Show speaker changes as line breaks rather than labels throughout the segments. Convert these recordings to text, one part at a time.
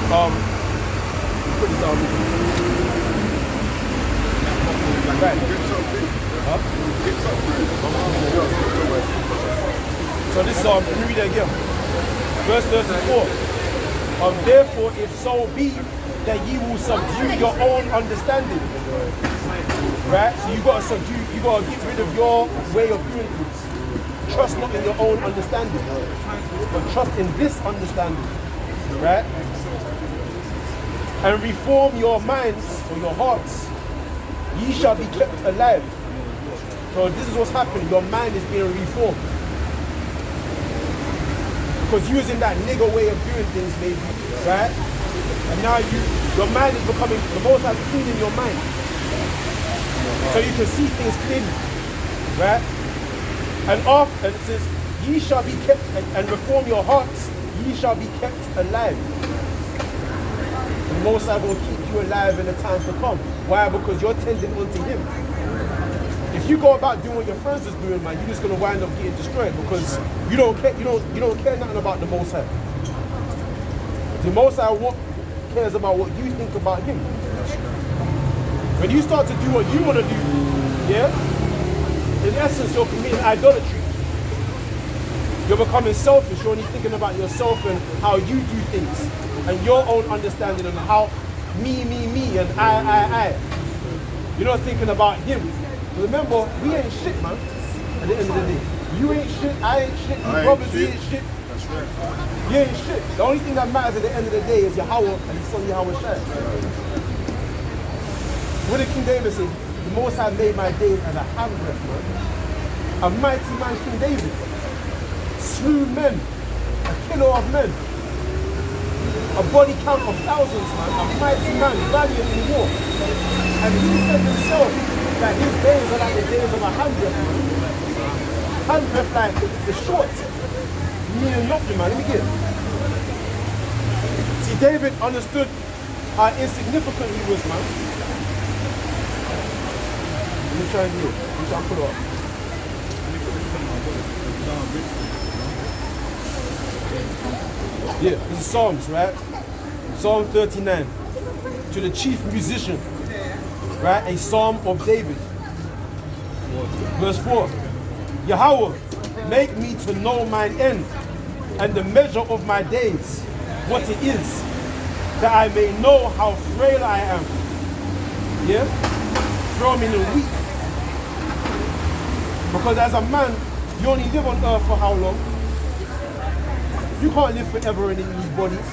Put it down. Right. Huh? So this let me read it again. Verse 34. Therefore, if so be that ye will subdue your own understanding. Right? So you gotta subdue, you gotta get rid of your way of doing things. Trust not in your own understanding, but trust in this understanding. Right? And reform your minds or your hearts. Ye shall be kept alive. So this is what's happening. Your mind is being reformed. Because you was in that nigger way of doing things, maybe, right? And now your mind is becoming, the Most High is cleaning your mind. So you can see things clearly, right? And it says, ye shall be kept, and reform your hearts, ye shall be kept alive. The Most High will keep you alive in the times to come. Why? Because you're tending unto Him. If you go about doing what your friends is doing, man, you're just gonna wind up getting destroyed because you don't care nothing about the Most High. The Most High cares about what you think about Him. When you start to do what you want to do, yeah, in essence you're committing idolatry. You're becoming selfish. You're only thinking about yourself and how you do things and your own understanding and how me and I. You're not thinking about Him. Remember, we ain't shit, man, at the end of the day. You ain't shit, I ain't shit, your brothers, he ain't shit.
That's right.
You ain't shit. The only thing that matters at the end of the day is Yahweh and His Son Yahweh Shai. What did King David say? The Most High made my days as a handbreadth, man. A mighty man, King David. Slew men. A killer of men. A body count of thousands, man. A mighty man, valiant in war. And he said himself that his days are like the days of a handbreadth, man. Handbreadth, like, the short. Meaning nothing, man. Let me get it. See, David understood how insignificant he was, man. Let me try and do it. Let me try and pull it up. Yeah, this is Psalms, right? Psalm 39. To the chief musician, right? A Psalm of David. Verse 4. Yahweh, make me to know mine end and the measure of my days, what it is, that I may know how frail I am. Yeah? Frail meaning weak. Because as a man, you only live on earth for how long? You can't live forever in these bodies.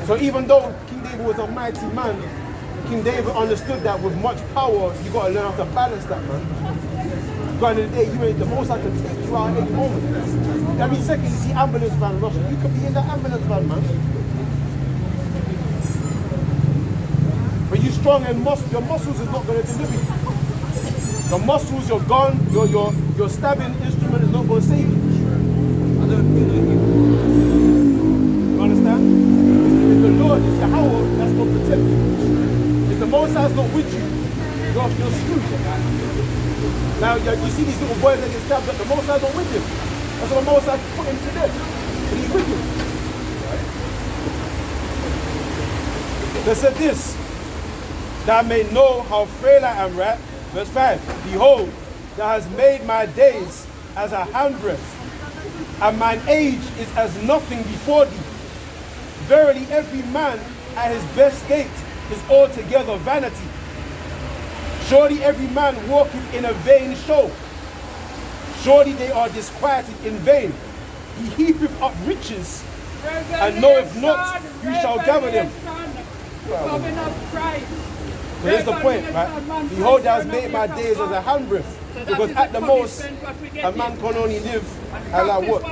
So even though King David was a mighty man, King David understood that with much power, you got to learn how to balance that, man. Because at the end of the day, you ain't the Most I can take you out at any moment. Every second you see ambulance van rushing, you could be in that ambulance van, man. But you strong and your muscles is not going to deliver you. Your muscles, your gun, your stabbing instrument is not going to save you. I don't feel like you. You understand? It's the Lord, it's Yahweh that's going to protect you. If the Most High is not with you, you're screwed. Now, you see these little boys that get stabbed, but the Most High is not with him. That's why the Most High put him to death. But he's with him. They said this, that I may know how frail I am, right? Verse 5, behold, thou hast made my days as a handbreadth, and mine age is as nothing before thee. Verily, every man at his best state is altogether vanity. Surely every man walketh in a vain show. Surely they are disquieted in vain. He heapeth up riches, and knoweth not who shall gather them. So here's the point, right? Behold, thou hast made my days as a handbreadth. Because at the most, a man can only live at like what?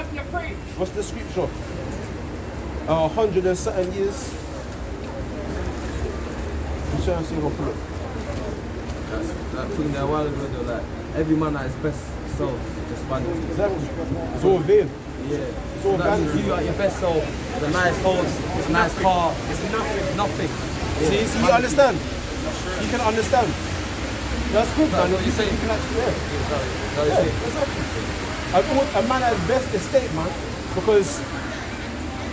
What's the scripture? 100 and certain years. I'm trying to see if I put it.
That thing there a while ago, though, like, every man at his best self is just vanity.
Exactly. It's all vain.
Yeah.
It's all vanity.
You at your best self, with a nice house, a nice car, it's nothing. Yeah.
See, you understand? You can understand. That's good, man.
What you saying?
You can actually, yeah. Exactly. A man at his best estate, man, because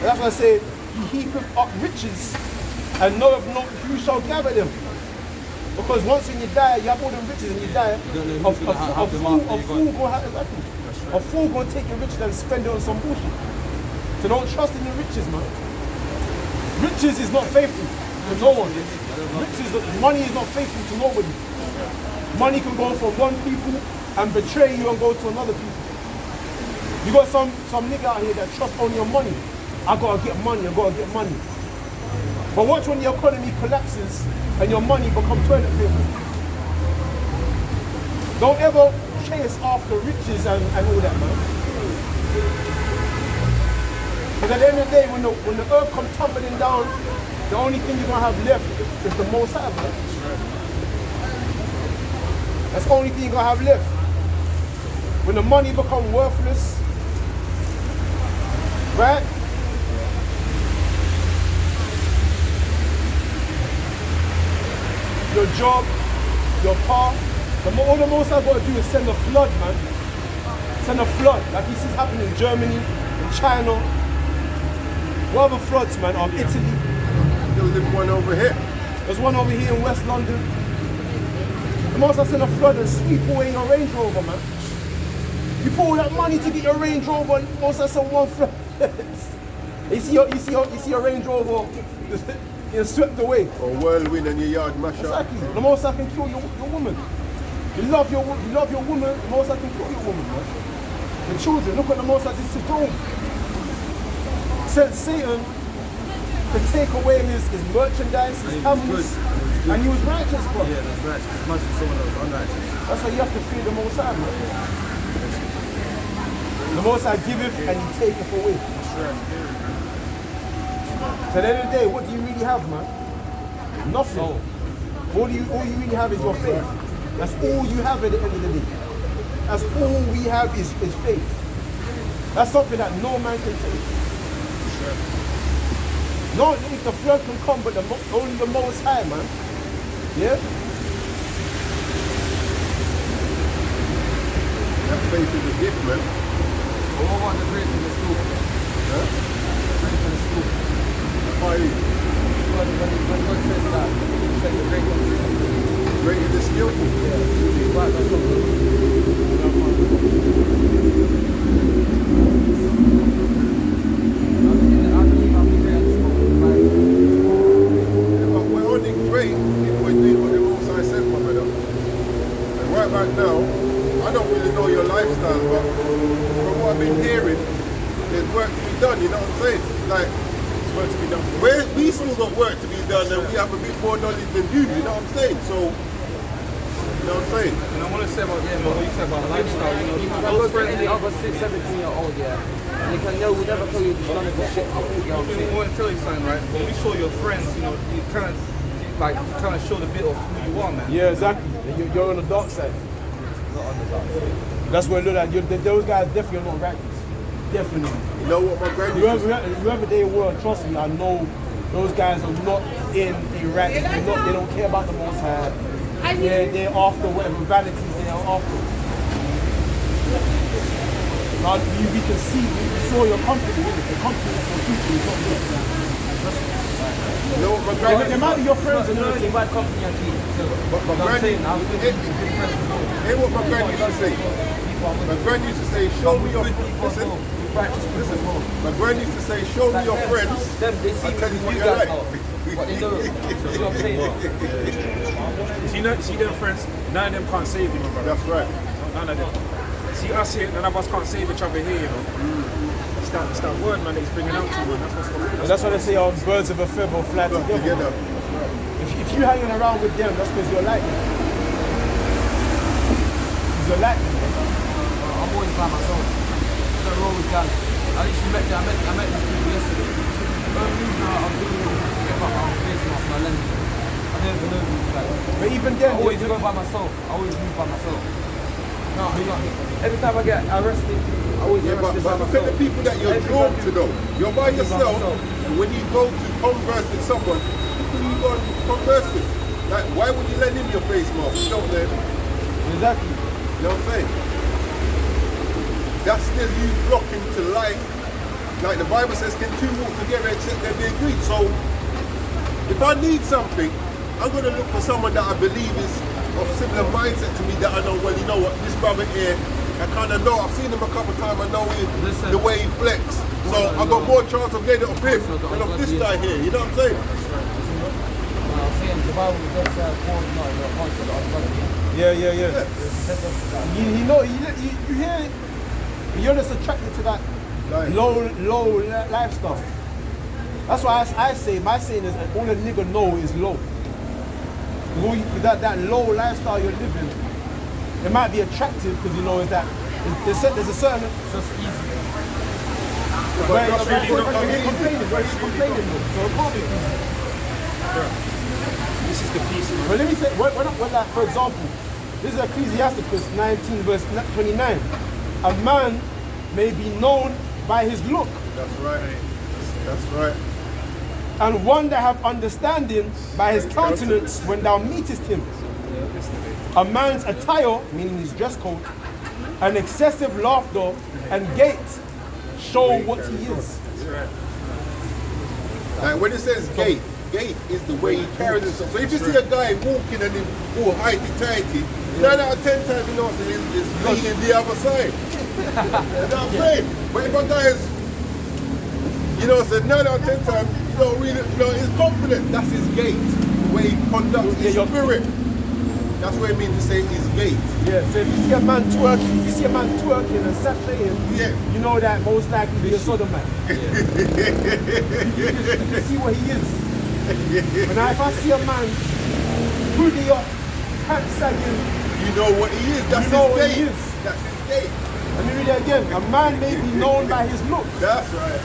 that's what I say. he heapeth up riches, and knoweth not who shall gather them. Because once when you die, you have all the riches and you die. A fool gonna take your riches and spend it on some bullshit. So don't trust in your riches, man. Riches is not faithful to no one. Money is not faithful to nobody. Money can go from one people and betray you and go to another people. You got some nigga out here that trust only on money. I gotta get money, But watch when the economy collapses and your money becomes toilet paper. Don't ever chase after riches and all that, man. Because at the end of the day, when the earth comes tumbling down, the only thing you're gonna have left is the Most High, man. That's the only thing you're gonna have left. When the money becomes worthless, right? Your job, your car, all the Most I've got to do is send a flood, man. Send a flood, like you see happening in Germany, in China. What other floods, man, are Italy.
There was one over here.
There's one over here in West London. The Most I send a flood and sweep away your Range Rover, man. You put all that money to get your Range Rover, and Most I send one flood. you see your Range Rover. You're swept away.
Or whirlwind and your yard mash up.
Exactly. The Most I can kill your woman. You love your woman. The Most I can kill your woman, man. The children. Look what the Most I did to Job. Sent Satan to take away his merchandise, his camels, and he was righteous, bro.
Yeah, that's right. Imagine someone that was unrighteous.
That's why you have to fear the Most High, man. The Most High giveth and he taketh away.
That's right.
So at the end of the day, what do you really have, man? Nothing. All you really have is your faith. That's all you have at the end of the day. That's all we have is faith. That's something that no man can take. No, if the flood can come, but only the Most High, man. Yeah?
That faith is a gift, man.
But what about the great in the school?
Huh?
Great in the school.
Why?
When God says that, he said the great one.
Great is the skillful.
Yeah. Right, that's what
We're only great if we're doing what the Most High said, my brother. And right back now, I don't really know your lifestyle, but from what I've been hearing, there's work to be done, you know what I'm saying? Like,
Work to be done.
we still got work to be done and we have a bit more knowledge than you know what I'm saying? So, you know what I'm saying?
And I want to say about what you said about lifestyle, you know,
I go to any other 17-year-old, yeah, and they can know we never tell you none of this shit. You know what I'm
I
saying?
want to tell you something, right? When we saw your friends, you know, you kind of showed a bit of who you are, man.
Yeah, exactly. You're on the dark side.
Not on the dark side.
That's what it look like. Those guys definitely are not righteous. Definitely.
You know what my granddad
Whoever they were, trust me, I know those guys are not in Iraq. They don't care about the Most High. They're after whatever vanities they are after. Now we can see, we saw your company, the company that's your future is not good.
You know what my granddad
They might be your friends and
No,
everything.
bad company and keep.
But my
I'm saying,
granddad,
I've been good friends before.
hear what my granddad used to say. My granddad used to say, show me your listen, my granddad used to say, show me your friends.
Them, they see
I'll tell you what
you
you
guys
like.
are. But they know. That's what I'm saying.
See them friends, none of them can't save you, my brother.
That's right.
None of them. See us here, none of us can't save each other here, you know. It's that word, man, that he's bringing out to you, man. That's what's going on.
That's why they say birds of a feather fly together.
Together.
If you're hanging around with them, that's because you're like them. Because you're like them.
I'm always by myself. I don't roll with guys. I literally I met this dude yesterday. Don't move now, I'm doing it. I'm facing off my lens. I don't even know these guys.
But even then,
I always go by myself. I always move by myself. No, every time I get arrested, I always
Yeah,
arrested
but
by
look at the
myself.
people that you're drawn to though. You're by yourself, and when you go to converse with someone, who you go and converse with? Like, why would you lend him your face mask? You don't let him.
exactly.
You know what I'm saying? That's still you flocking to like the Bible says, can two walk together accept them, they agree. So if I need something, I'm going to look for someone that I believe is of similar mindset to me, that I know, well, you know what, this brother here, I kind of know, I've seen him a couple of times, I know the way he flex. So I got more chance of getting it off him than of this guy here, you know what I'm saying?
Yeah. You know, you hear it, you're just attracted to that low lifestyle. That's why I say, my saying is, all a nigga know is low. That low lifestyle you're living, it might be attractive because you know is that there's a certain.
It's just easy.
Where you're complaining, so it can't be easy.
This is the piece, man.
But let me say, when that, for example, this is Ecclesiasticus 19 verse 29. A man may be known by his look.
That's right. That's right.
And one that have understanding by his countenance when thou meetest him. A man's attire, meaning his dress code, and excessive laughter and gait show what he is.
Like when it says gait is the way he carries himself. So if you see a guy walking and he's all highty-tighty, 9 out of 10 times you know he's leaning the other side. You know what I'm saying? But if a guy is, you know, said 9 out of 10 times, you know, really, you know, he's confident. That's his gait, the way he conducts his spirit. That's what it means to say his gait.
Yeah, so if you see a man twerking, and saturating, you know that most likely be a sodomite. You can see what he is. But now if I see a man hoodie up, pants sagging,
you know what he is. That's his gait. That's his gait.
Let me read it again. A man may be known by his look.
That's right.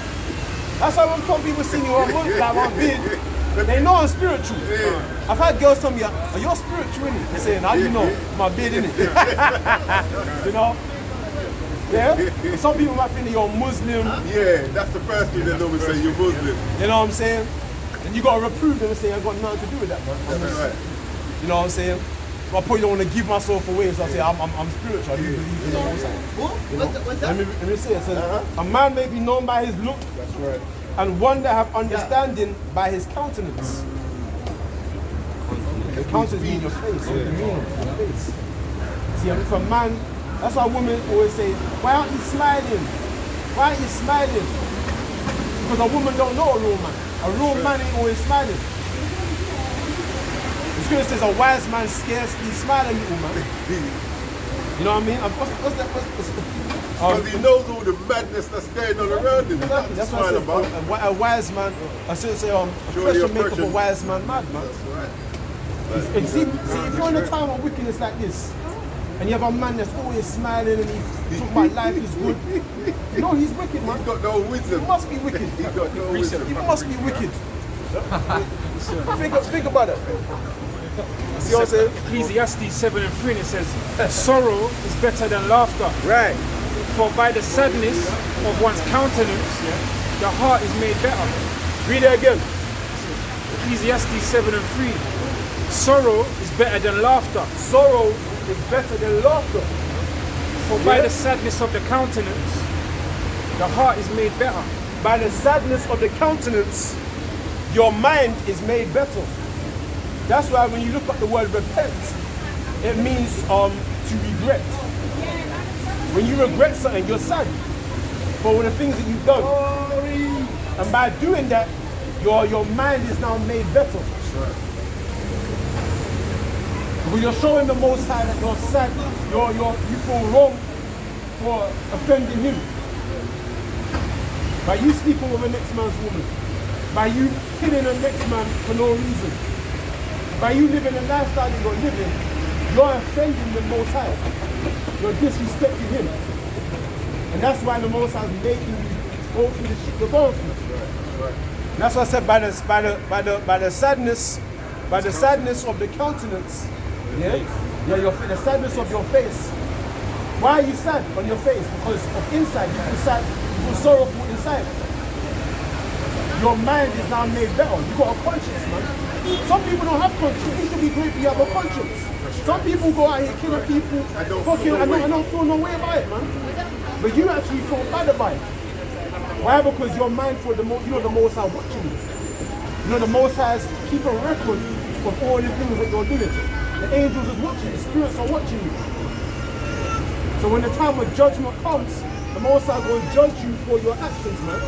That's why when some people see me on my beard, they know I'm spiritual. Yeah. I've had girls tell me, are you spiritual in it? They're saying, how do you know? My beard in it. You know? Yeah? Some people might think that you're Muslim.
Yeah, that's the first thing they normally say, you're Muslim.
You know what I'm saying? And you gotta reprove them and say, I've got nothing to do with that, man.
That's right.
You know what I'm saying? So I probably don't want to give myself away, so I say, I'm spiritual, I do believe in the Most High. You know?
What's that?
Let me say it. It says, a man may be known by his look.
That's right.
And one that have understanding by his countenance. The countenance means your face, the meaning of your face. See, if a man, that's why women always say, why aren't you smiling? Why aren't you smiling? Because a woman don't know a real man. A real man ain't always smiling. The scripture says a wise man scarcely smile a little man. You know what I mean? What's that?
Because he knows all the madness that's going on around him.
Exactly. That's what I said. A wise man, I should say, pressure make up a wise man mad, man.
That's right.
See, if you're in a time of wickedness like this, and you have a man that's always smiling and he's talking about life is good, you know he's wicked, man.
He's got no wisdom.
He must be wicked.
He's got no wisdom.
He must be wicked. Think about it. See what I'm saying?
Ecclesiastes 7 and 3, and it says, sorrow is better than laughter.
Right.
For by the sadness of one's countenance, the heart is made better.
Read it again.
Ecclesiastes 7 and 3. Sorrow is better than laughter.
Sorrow is better than laughter.
For by the sadness of the countenance, the heart is made better.
By the sadness of the countenance, your mind is made better. That's why when you look at the word repent, it means to regret. When you regret something, you're sad for the things that you've done. And by doing that, your mind is now made better.
That's right.
Because you're showing the Most High that you're sad, you feel wrong for offending Him. By you sleeping with the next man's woman, by you killing the next man for no reason, by you living a lifestyle that you're living, you're offending the Most High. You're disrespecting Him. And that's why the Most High is making you go through the shit you're going through.
Right.
And that's why I said by the sadness of the countenance, the sadness of your face. Why are you sad on your face? Because of inside, you feel sad, you feel sorrowful inside. Your mind is now made better. You got a conscience, man. Some people don't have conscience. It should be great for you have a conscience. Some people go out here killing people, I don't feel no way about it, man. But you actually feel bad about it. Why? Because you're mindful. The Most High watching you. You know the Most High is keeping record of all the things that you're doing. The angels is watching. The spirits are watching you. So when the time of judgment comes, the Most High will judge you for your actions, man.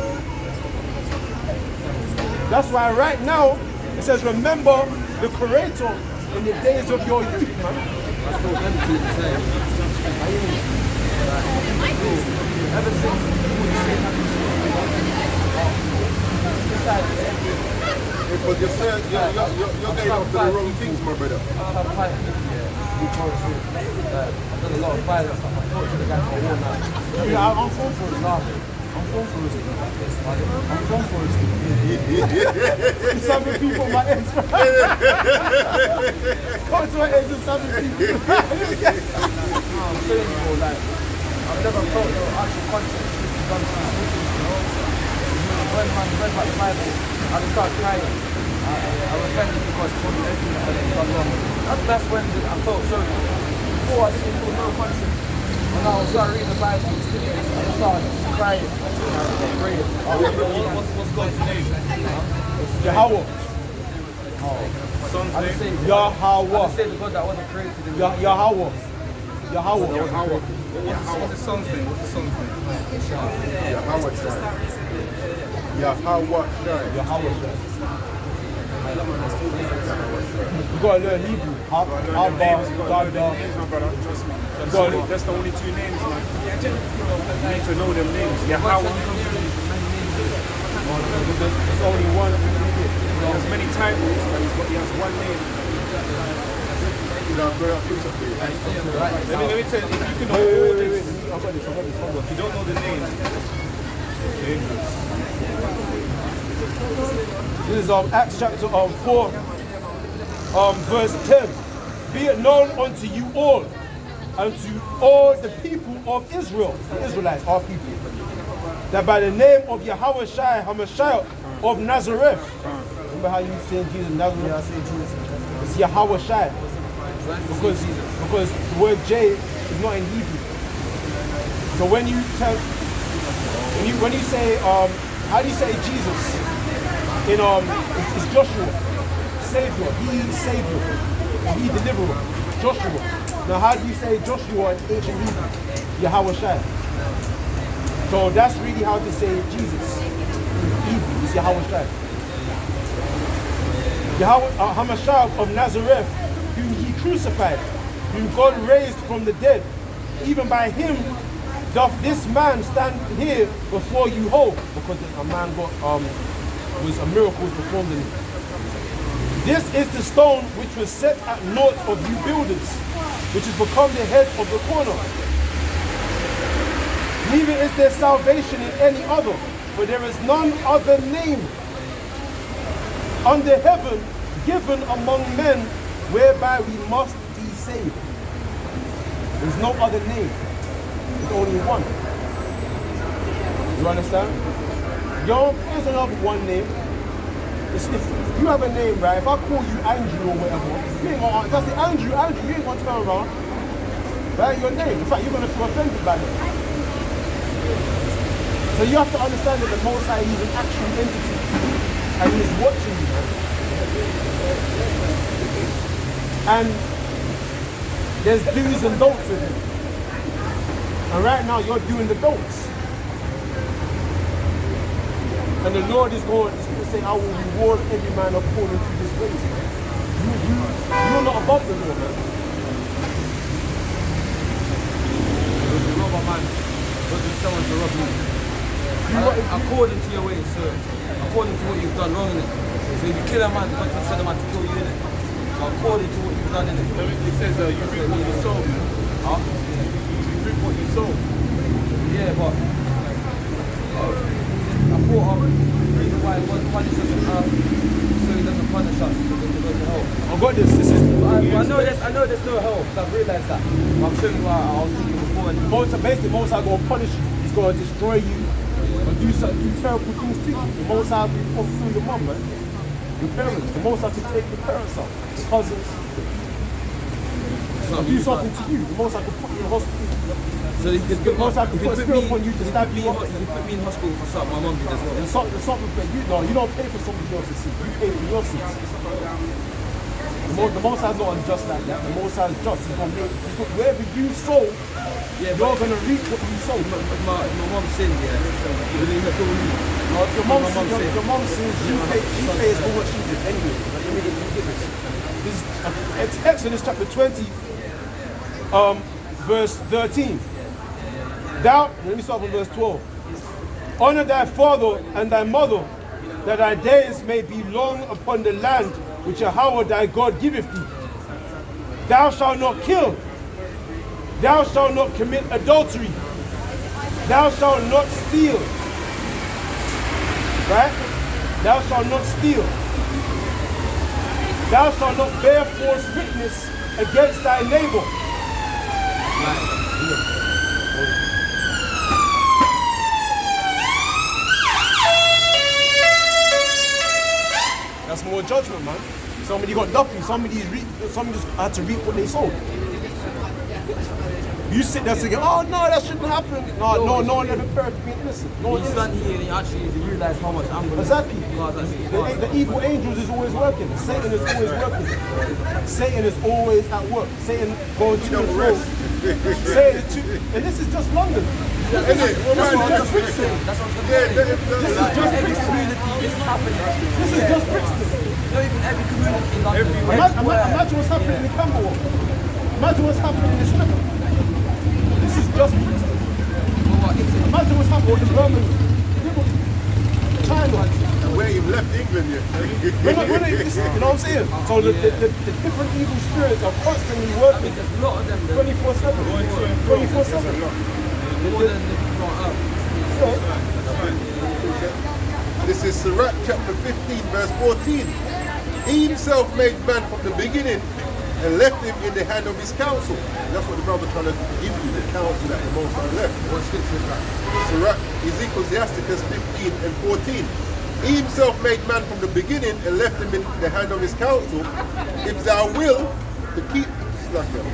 That's why right now it says, remember the Creator in the days of your youth, man.
That's what empty to say. Ever since
But you're getting off to the wrong things, my brother.
I've done a lot of violence. I've talked to the guy for a while now.
Yeah, I'm full for it.
I'm full for it. I'm full for it.
Some people my ends. Come to my ends and some people.
I'm feeling you, like, I've never felt no actual conscience since you've done some witness, you know? When I read about the Bible, I just started crying. I repented because I told me everything that I've done wrong. That's when I felt so. Before I didn't feel no conscience. When I started reading the Bible, I just started crying. I was praying. What's God's name?
Yahweh.
I just say
Yahweh.
the God that wasn't created in me.
Yahweh. Yahweh.
What's the song's name?
Yahweh Shai.
Yahweh. You gotta learn Hebrew.
That's the only 2 names, man. You need to know them names. Yahweh.
There's only one.
He has many titles, but he has one name. Let me tell you, if you can know all this, if you don't know the names,
This is Acts chapter 4, verse 10. Be it known unto you all, and to all the people of Israel, the Israelites, our people, that by the name of Yahweh Shai HaMashiach of Nazareth, remember how you say Jesus Nazareth? Yeah, I say Jesus. It's Yahweh Shai. Because the word J is not in Hebrew. So when you say how do you say Jesus? In it's Joshua, Savior, he Savior, he Deliverer, Joshua. Now how do you say Joshua in ancient Hebrew? Yahweh Shai. So that's really how to say Jesus in Hebrew. It's Yahweh Shai. Yahweh HaMashiach of Nazareth, whom he crucified, whom God raised from the dead. Even by him doth this man stand here before you whole, because a man was a miracle performed in him. This is the stone which was set at naught of you builders, which has become the head of the corner. Neither is there salvation in any other, for there is none other name under heaven given among men whereby we must be saved. There's no other name. There's only one. You understand? There's another one name. If you have a name, right? If I call you Andrew or whatever, you ain't gonna answer. If I say Andrew, you ain't gonna turn around. Right? Your name. In fact, you're gonna feel offended by that. So you have to understand that the Most High, he's an actual entity. And he's watching you, man. And there's do's and don'ts with him. And right now you're doing the don'ts. And the Lord is going to say, I will reward every man according to his ways. You're not above the law, man.
If you rob a man, but if someone to rob you, according to your ways, sir. According to what you've done wrong in it. So if you kill a man, God will send a man to kill you in it. So according to what you've done in it.
It says you reap what you sow.
Huh?
You reap what you sow.
Yeah, but I thought the reason why God punishes us so he doesn't punish us to go to hell.
I've got this. This is.
I know there's no hell, because I've realised that. But I'm showing you why I was thinking before.
Basically, the Most High going to punish you. He's going to destroy you and do terrible things to you. The Most High will come through your mum, man. Your parents. The Most High can take your parents out. Your cousins. Do something to you. The Most High can put you in hospital.
So you could put
Most I could put a spirit upon you to stab you up.
You put me in hospital for something my mum did as well.
The something for you. No, you don't pay for somebody else's sin. You pay for your sins. The Most High's not unjust like that. The Most High's just. He's gonna make wherever you sow, you're gonna reap what you sow.
My mum sinned, yeah.
Your mum sins. She pays for what she did anyway. Like, let me get this. This is Exodus chapter 20, verse 13. Let me start from verse 12. Honor thy father and thy mother, that thy days may be long upon the land which Yahweh thy God giveth thee. Thou shalt not kill. Thou shalt not commit adultery. Thou shalt not steal. Right? Thou shalt not steal. Thou shalt not bear false witness against thy neighbor. That's more judgment, man. Somebody got duppy, somebody just had to reap what they sowed. You sit there thinking, oh no, that shouldn't happen. No one ever prepared to be innocent. No one
You stand here and you actually realise how much anger.
Exactly. The evil angels is always working. Satan is always working. Satan is always at work. Satan going to and fro. And this is just London.
That's what I was going to say. That's what I was going to say.
This is just
every community, this is happening.
This is just Brixton.
Not even every community in London.
Imagine what's happening in the Camberwell. Imagine what's happening in the strip. This is just Brixton. Imagine what's happening in Birmingham, China.
Where you've left England yet?
We're not even listening, you know what I'm saying? So the different evil spirits are constantly working.
There's a lot of them.
24/7. 24/7.
More than the people on earth.
This is Sirach chapter 15 verse 14. He himself made man from the beginning and left him in the hand of his counsel. That's what the brother trying to give you, the counsel that the Most High left. What scripture is that? Sirach is Ecclesiasticus 15 and 14. He himself made man from the beginning and left him in the hand of his counsel. If thou will to keep slacker.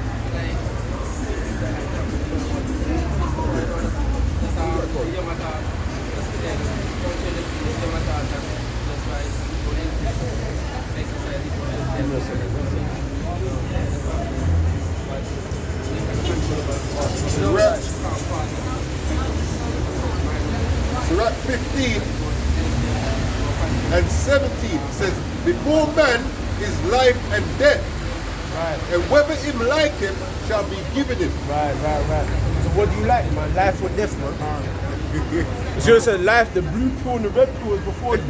Sirach 15 and 17 says, before man is life and death, and whether him like him shall be given him.
Right. So what do you like, man? Life or death, man? You should have said life, the blue pill and the red pill is before you.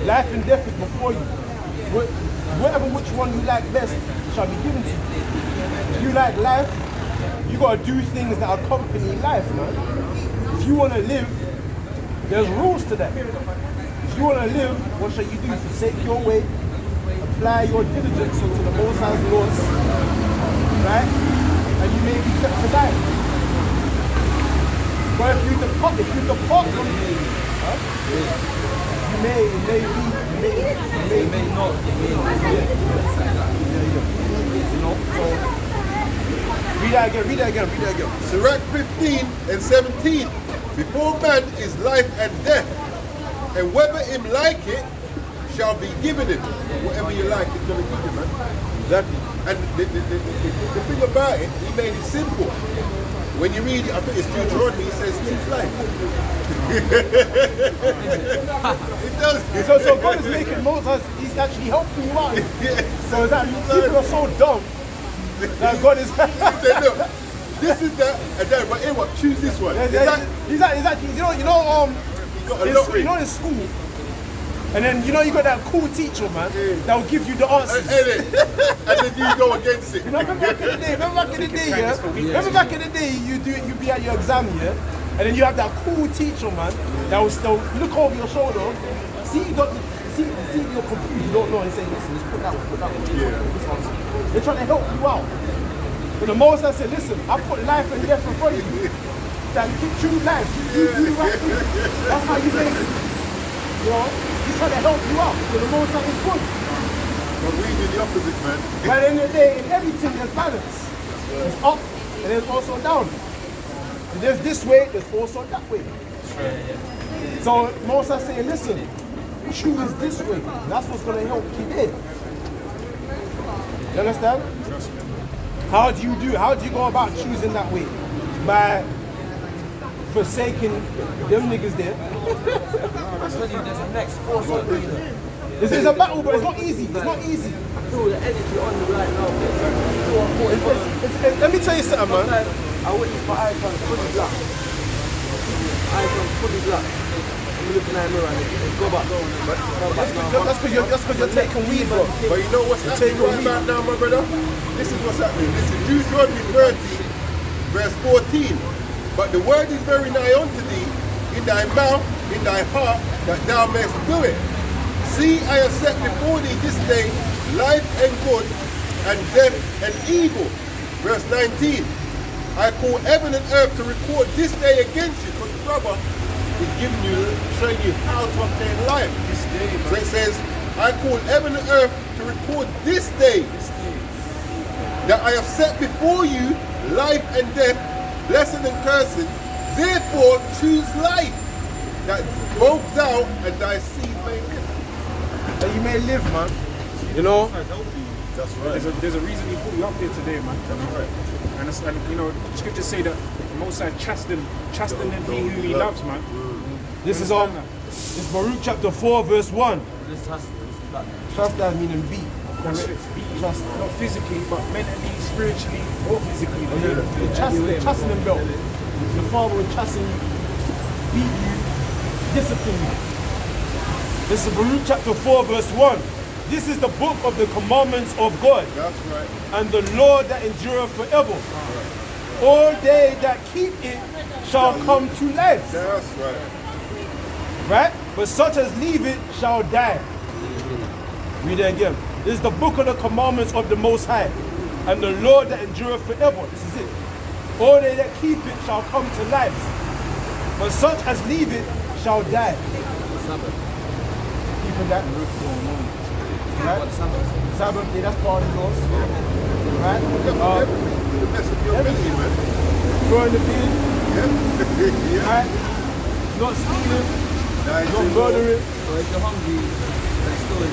Life and death is before you. Whatever which one you like best shall be given to you. If you like life, you gotta do things that accompany life, man. If you wanna live, there's rules to that. If you wanna live, what shall you do? Forsake your way, apply your diligence unto the Most High's laws, right? And you may be kept alive. But if you depart from me, you may not. You know, so read that again.
Sirach 15 and 17. Before man is life and death, and whether him like it shall be given him. Whatever you like, it's going to give you, man.
Exactly.
And the thing about it, he made it simple. When you read it, I think it's Deuteronomy, he says, choose life. It does.
So God is making Moses, he's actually helping you out. So is that people are so dumb that God is...
Say, look, this is that, and that, but hey, what? Choose this one.
He's actually, you know, in school, and then you got that cool teacher, man, that will give you the answers.
And then you go against it.
You know, remember back in the day, you'd be at your exam, yeah, and then you have that cool teacher, man, that will still look over your shoulder, see your computer, you don't know, and say, listen, just put that one. This one. They're trying to help you out. But the Most I said, listen, I put life and death in front of you. That choose life. You do right thing. That's how you make it. You know, he's trying to help you out. But the Most is good.
But we do the opposite, man.
By the end of the day, in everything there's balance. It's up and there's also down. So there's this way, there's also that way. So Moses saying, listen, choose this way. That's what's going to help you in. You understand? How do you go about choosing that way? By forsaking them niggas there.
There's a next force on me.
This is a battle, but it's not easy. It's not easy.
I feel the energy on the right now.
Let me tell you something, man.
I witnessed my icon fully black. Icon fully black. I'm looking at a mirror and it's go back.
That's because you're taking weed, bro.
But you know what's happening right about now, my brother? This is what's happening. This is Deuteronomy 30, verse 14. But the word is very nigh unto thee, in thy mouth, in thy heart, that thou mayest do it. See, I have set before thee this day life and good, and death and evil. Verse 19. I call heaven and earth to record this day against you, because brother is giving you, showing you how to obtain life. This day. So it says, I call heaven and earth to record this day that I have set before you life and death, blessing and cursing. Therefore choose life, that both thou and thy seed may live.
That you may live, man. You know?
That's right.
There's a reason he put you up here today, man.
That's right.
And you know, scriptures say that the Most High chasten him who he loves, man.
This is on. It's Baruch chapter 4, verse 1. Trust that meaning beat.
Correct.
Trust.
Not physically, but mentally, spiritually, or physically.
The chastening belt. The Father will chasten you, beat you, discipline you. This is Baruch chapter 4, verse 1. This is the book of the commandments of God.
That's right.
And the law that endureth forever. All they that keep it shall come to life.
That's right.
Right? But such as leave it shall die. Read it again. This is the book of the commandments of the Most High, and the law that endureth forever. This is it. All they that keep it shall come to life, but such as leave it shall die. Keeping that. Right? Sabbath, yeah, that's part of the laws. Right?
Everything to the best of your ability, man.
Growing the beard.
Yeah.
Right? Not stealing. Not murdering.
Or if you're hungry, that's story.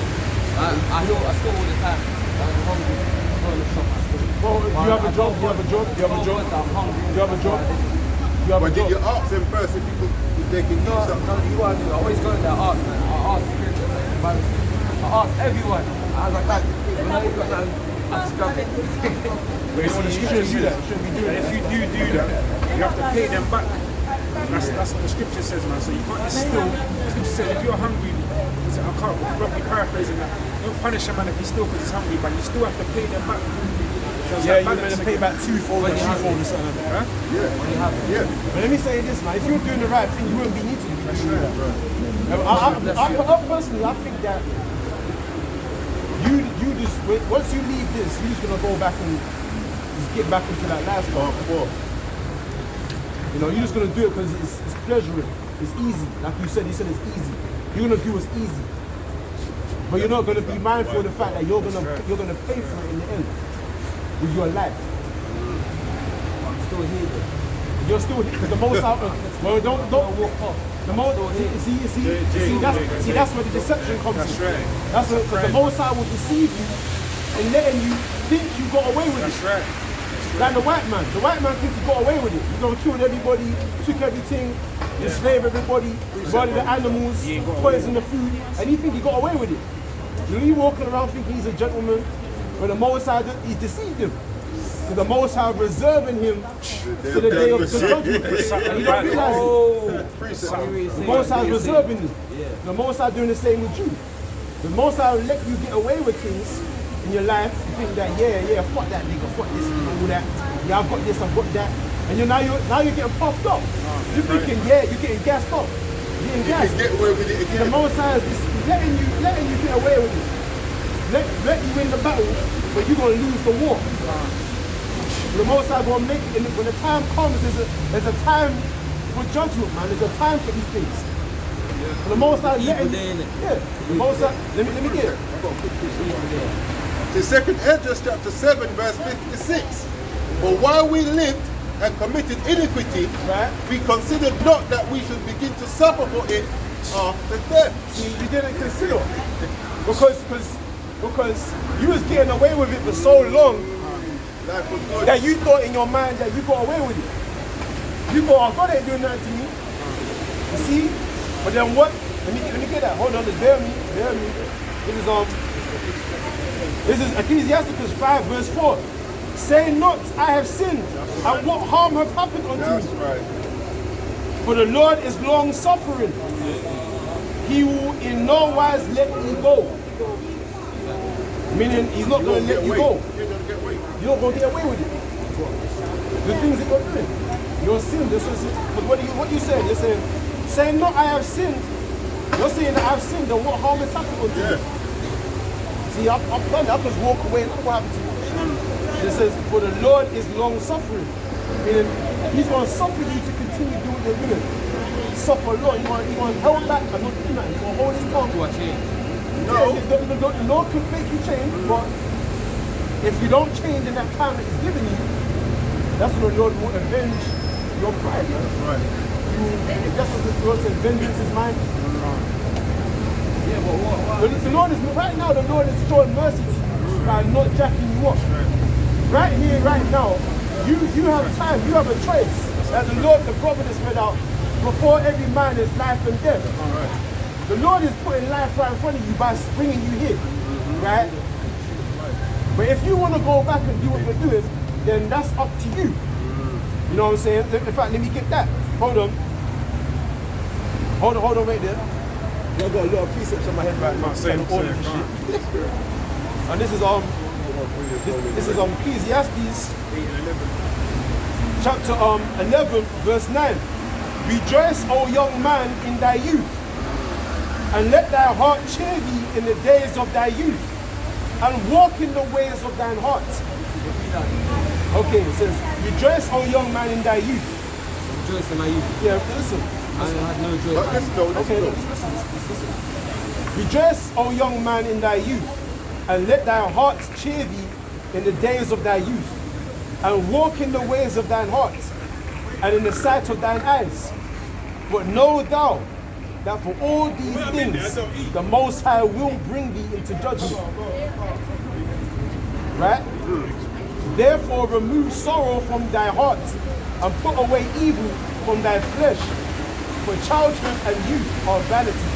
I still all the time. I'm hungry. I'm going to shop.
Well, do you have a job? Do you have a job? Do you have a job?
I'm hungry.
Do you have a job? Do you have a
But did
job?
you ask them first if they can do something?
No, you want to do. I always go there, I ask, man. I ask security. I ask everyone. I was like, "Dad, you know you got that?" I just grab it.
But you
You shouldn't do that. You shouldn't be doing
And
that.
if you do that, you have to pay them back. That's what the scripture says, man. So you can't just still. The scripture says if you're hungry, I can't roughly paraphrasing that. Don't punish a man if he's still because he's hungry, but you still have to pay them back.
Yeah, you're meant to pay back twofold or threefold or something. Huh?
Yeah.
But let me say this, man. If you're doing the right thing, you wouldn't be needing to be doing that. I personally, I think that you just once you leave this, you're just gonna go back and just get back into that lifestyle. You know, you're just gonna do it because it's pleasurable, it's easy. Like you said it's easy. You're gonna do what's easy, but you're not gonna be mindful of the fact that you're gonna pay for it in the end with your life.
I'm still here, though.
You're still because the most out. Well, don't
walk off.
The most see that's where the deception comes
That's
in.
right.
That's where because the Most High will deceive you and letting you think you got away with
That's
it.
right.
Like the white man. The white man thinks he got away with it. He gonna kill everybody, took everything, enslave everybody, murdered the animals, poisoned the food, and he think he got away with it. You know, he walking around thinking he's a gentleman, but the Most High, he's deceived him. So the Most High reserving him to the day of the judgment. And you don't realize it. The Most High is reserving him. The Most High doing the same with you. The Most High will let you get away with things in your life. You think that, yeah, fuck that nigga, fuck this, all that. Yeah, I've got this, I've got that. And now you're getting puffed up. You're thinking, yeah, you're getting gassed up. You're getting gassed.
Get away with it again.
The Most High is letting you get away with it. Let you win the battle, but you're gonna lose the war. The Most High gonna make it. When the time comes, there's a time for judgment, man. There's a time for these things. And the Most High letting the Most High. Let me get it.
The second Esdras chapter 7 verse 56. But while we lived and committed iniquity,
Right.
we considered not that we should begin to suffer for it after death.
See, you didn't consider. Because you was getting away with it for so long
Life was good.
that you thought in your mind that you got away with it. You thought, oh, God ain't doing nothing to me. You see? But then what? Let me get that. Hold on, just bear me. This is Ecclesiasticus 5 verse 4. Say not, I have sinned, and what harm have happened unto
That's
me?
right.
For the Lord is long suffering. He will in no wise let you go. Meaning he's not going to let you go.
You're gonna get away.
You're not going to get away with it. The things that you're doing. Your sin. But what are you saying? You're saying, saying not I have sinned. You're saying that I've sinned, and what harm has happened unto me? See, I've done that. I just walk away and look what happened to me. It says, for the Lord is long suffering. Meaning he's going to suffer you to continue doing what you're doing. Suffer a lot. He's going to hold back and not do that. He's going to hold his tongue.
To a change.
No.
The Lord could make you change, but if you don't change in that time that he's given you, that's when the Lord will avenge your pride.
Right.
That's what the Lord says, vengeance is mine.
Yeah, but what?
The Lord is, right now, the Lord is showing mercy to you by not jacking you up. Right here, right now, you have time, you have a choice. That the Lord, the providence read out, before every man is life and death. The Lord is putting life right in front of you by bringing you here, right? But if you want to go back and do what you're doing, then that's up to you. You know what I'm saying? In fact, let me get that. Hold on, right there. I've got a lot of precepts on my head right now.
Same,
All of this shit. And this is Ecclesiastes chapter 11 verse 9. Rejoice, O young man, in thy youth, and let thy heart cheer thee in the days of thy youth, and walk in the ways of thine heart. Okay, it says, rejoice, O young man, in thy youth.
Rejoice in my youth.
Yeah, listen.
I had no joy.
But
Listen. Rejoice, O young man, in thy youth, and let thy heart cheer thee in the days of thy youth, and walk in the ways of thine heart, and in the sight of thine eyes. But know thou that for all these things the Most High will bring thee into judgment. Right? Therefore remove sorrow from thy heart, and put away evil from thy flesh, for childhood and youth are vanity.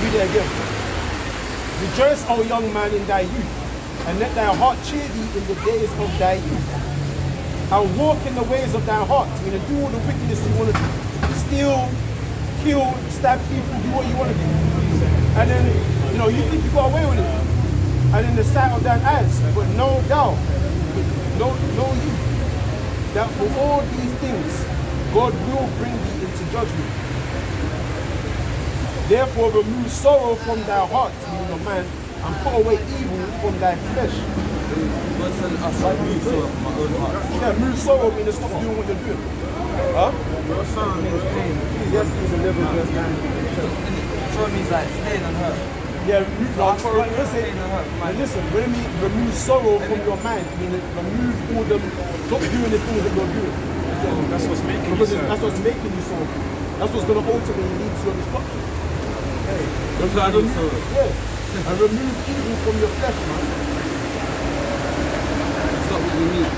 Read it again. Rejoice, O young man, in thy youth, and let thy heart cheer thee in the days of thy youth, and walk in the ways of thy heart. Meaning, do all the wickedness you want to do. Steal, kill, stab people, do what you want to do. And then, you think you got away with it. And in the sight of thine eyes, but know thou, know you, that for all these things, God will bring thee into judgment. Therefore remove sorrow from thy heart, meaning your mind, and put away evil from thy flesh.
God said us to move sorrow from my own heart.
Yeah, move sorrow means stop doing what you're doing. Huh?
Sorrow means pain.
Yes, it's 11 verse 9.
Sorrow means like pain and hurt.
Yeah, listen, when we remove sorrow from your mind, meaning remove all them, stop doing the things that you're doing.
That's what's making you
Because
sad.
that's what's making you sorrow. That's what's going to ultimately lead to your destruction.
That's why I don't sorrow.
Yeah. And remove evil from your flesh, man.
It's not what you need.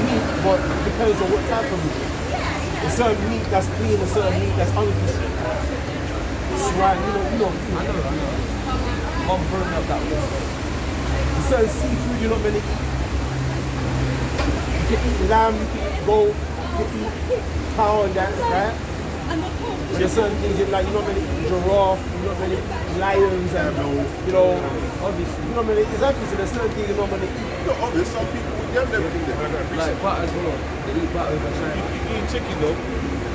Meat, but it depends on what type of meat. A certain meat that's clean, a certain meat that's unclean. Right, you know.
I know. Mom brought up that way.
Certain seafood you're not meant to eat. You can eat lamb, you can eat goat, you can eat cow and that, right? There's certain things you're not meant to eat giraffe, you're not meant to eat lions and, obviously, you're not meant to eat, exactly, so there's certain things you're not meant to eat.
Not obvious, some people would never eat that.
Like butter as well. They eat butter over China.
You eat chicken though.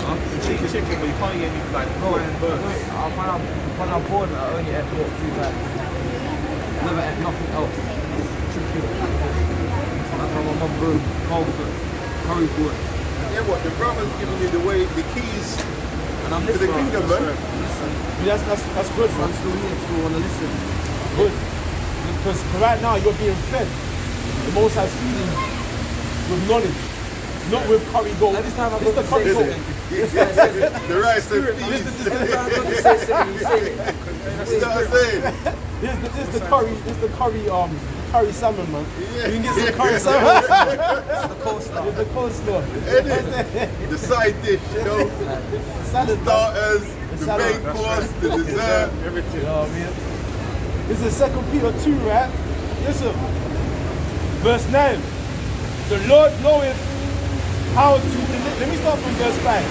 You eat chicken, but you can't eat any like frying birds.
When I'm born, I only ate pork 2 times. Never ate nothing else. Chicken. That's how my mum grew. Comfort. Curry boy.
Yeah, what? The brother's giving you the keys
And I'm
to the
listening.
kingdom, man.
That's good,
I'm
man.
still here, still want to listen.
Good. Because right now you're being fed. The Most High's feeding you with knowledge, not with curry gold.
Every time I
It's
go
the
to
curry
say
gold.
something,
The rice and
every
peas.
time I go to say something, you say it.
You know what I'm saying?
This is the curry salmon, man.
Yeah.
You can get some curry salmon.
The coleslaw.
With the coleslaw.
The side dish, you know,
Salad, man.
starters, the
salad.
main course, the dessert.
Everything.
You know what I mean? This is 2 Peter 2, right? Listen. Verse 9. The Lord knoweth how to deliver. Let me start from verse 5.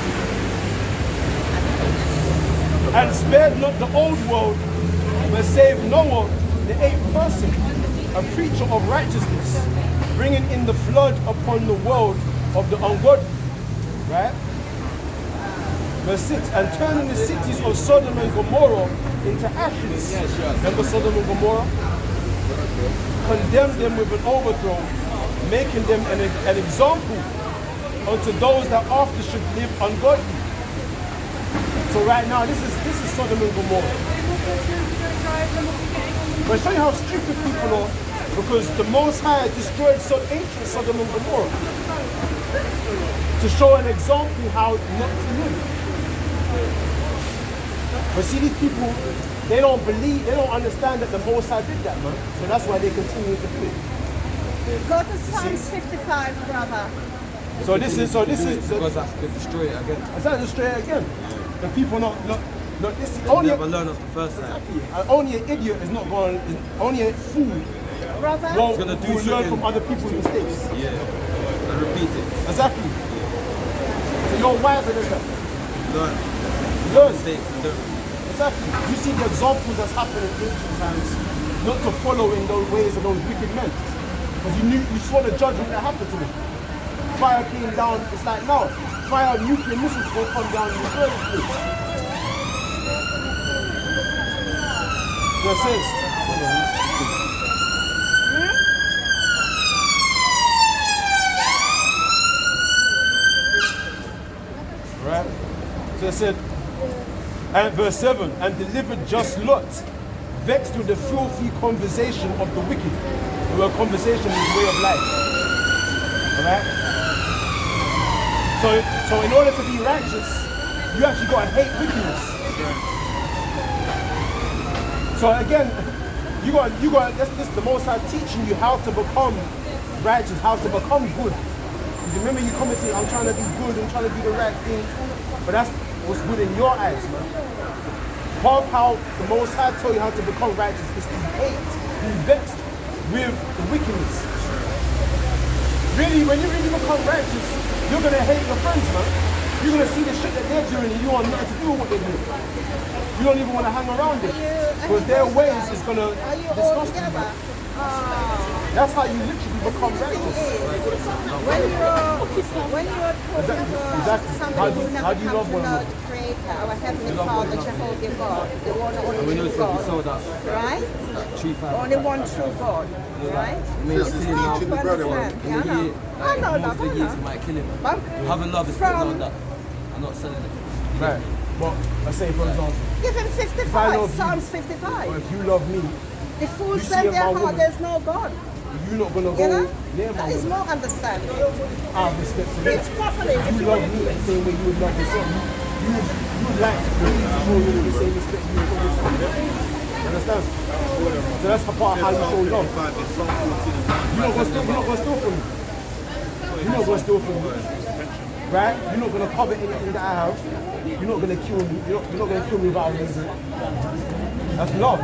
And spared not the old world, but saved Noah, the 8th person, a preacher of righteousness, bringing in the flood upon the world of the ungodly. Right? Verse 6, and turning the cities of Sodom and Gomorrah into ashes. Remember Sodom and Gomorrah? Condemned them with an overthrow, making them an example unto those that after should live ungodly. So right now, this is Sodom and Gomorrah. But I'll show you how stupid people are, because the Most High destroyed ancient Sodom and Gomorrah to show an example how not to live. But see, these people, they don't believe, they don't understand that the Most High did that, man. So that's why they continue to do it.
Go to Psalms 55, brother.
So this is
Because that's to destroy it again.
I said just straight again. The people not this is
They
only
never learn off the first time.
only an idiot is not going. Only a fool
Brother,
won't
gonna do
will learn
something.
from other people's mistakes.
Yeah. And repeat it.
Exactly. So you're wiser than them.
Learn.
Learn.
Mistakes and don't.
Exactly. You see the examples that's happened in ancient times, not to follow in those ways of those wicked men. Because you saw the judgment that happened to them. Fire came down, it's like now, fire nuclear missiles will come down in the first place. Verse 6. Right? So it said, and verse 7, and delivered just Lot, vexed with the filthy conversation of the wicked. The word conversation is way of life. Alright? So in order to be righteous, you actually got to hate wickedness. So again, you got this the Most High teaching you how to become righteous, how to become good. Because remember, you come and say, I'm trying to be good, I'm trying to do the right thing, but that's what's good in your eyes, man. Part of how the Most High told you how to become righteous is to hate, be vexed with the wickedness. Really, when you really become righteous, you're gonna hate your friends, man. You're gonna see the shit that they're doing and you want nothing to do with what they're doing. You don't even want to hang around it. Because their ways is gonna
are you all
disgust you,
together?
man. That's how you literally become righteous.
When you're talking about somebody who
How
never
do you
comes
love
to
one
know
another?
the Creator, our Heavenly Father, Jehovah God, the one and
And we know
only
it's
true
going to be sold
God,
out.
right?
True family.
Only one true God, right?
Maybe
This is
kill him now.
teaching the brother, man.
Yeah, I know. I know that,
Most of the years
I
he
know.
might kill him.
But
Having love is
from-
putting on that. I'm not selling it.
Right. But I say, for example,
give him
If I
55,
love you-
Psalms
or
55.
if you love me,
The fools
you
say
see
in
a
their
man
heart
woman.
there's no God.
you're not gonna
You
go
know?
near my
That is
woman.
more understanding.
I have respect for you.
It's properly. If
You
you
love
want
me
to
the same way you would love yourself. You would like to show you the same respect you would show yourself. Understand? So that's a part of how you show love. You're not gonna steal from me. You're not gonna steal from me. Right? You're not gonna covet anything that I have. You're not gonna kill me. You're not gonna kill me without a reason. That's love.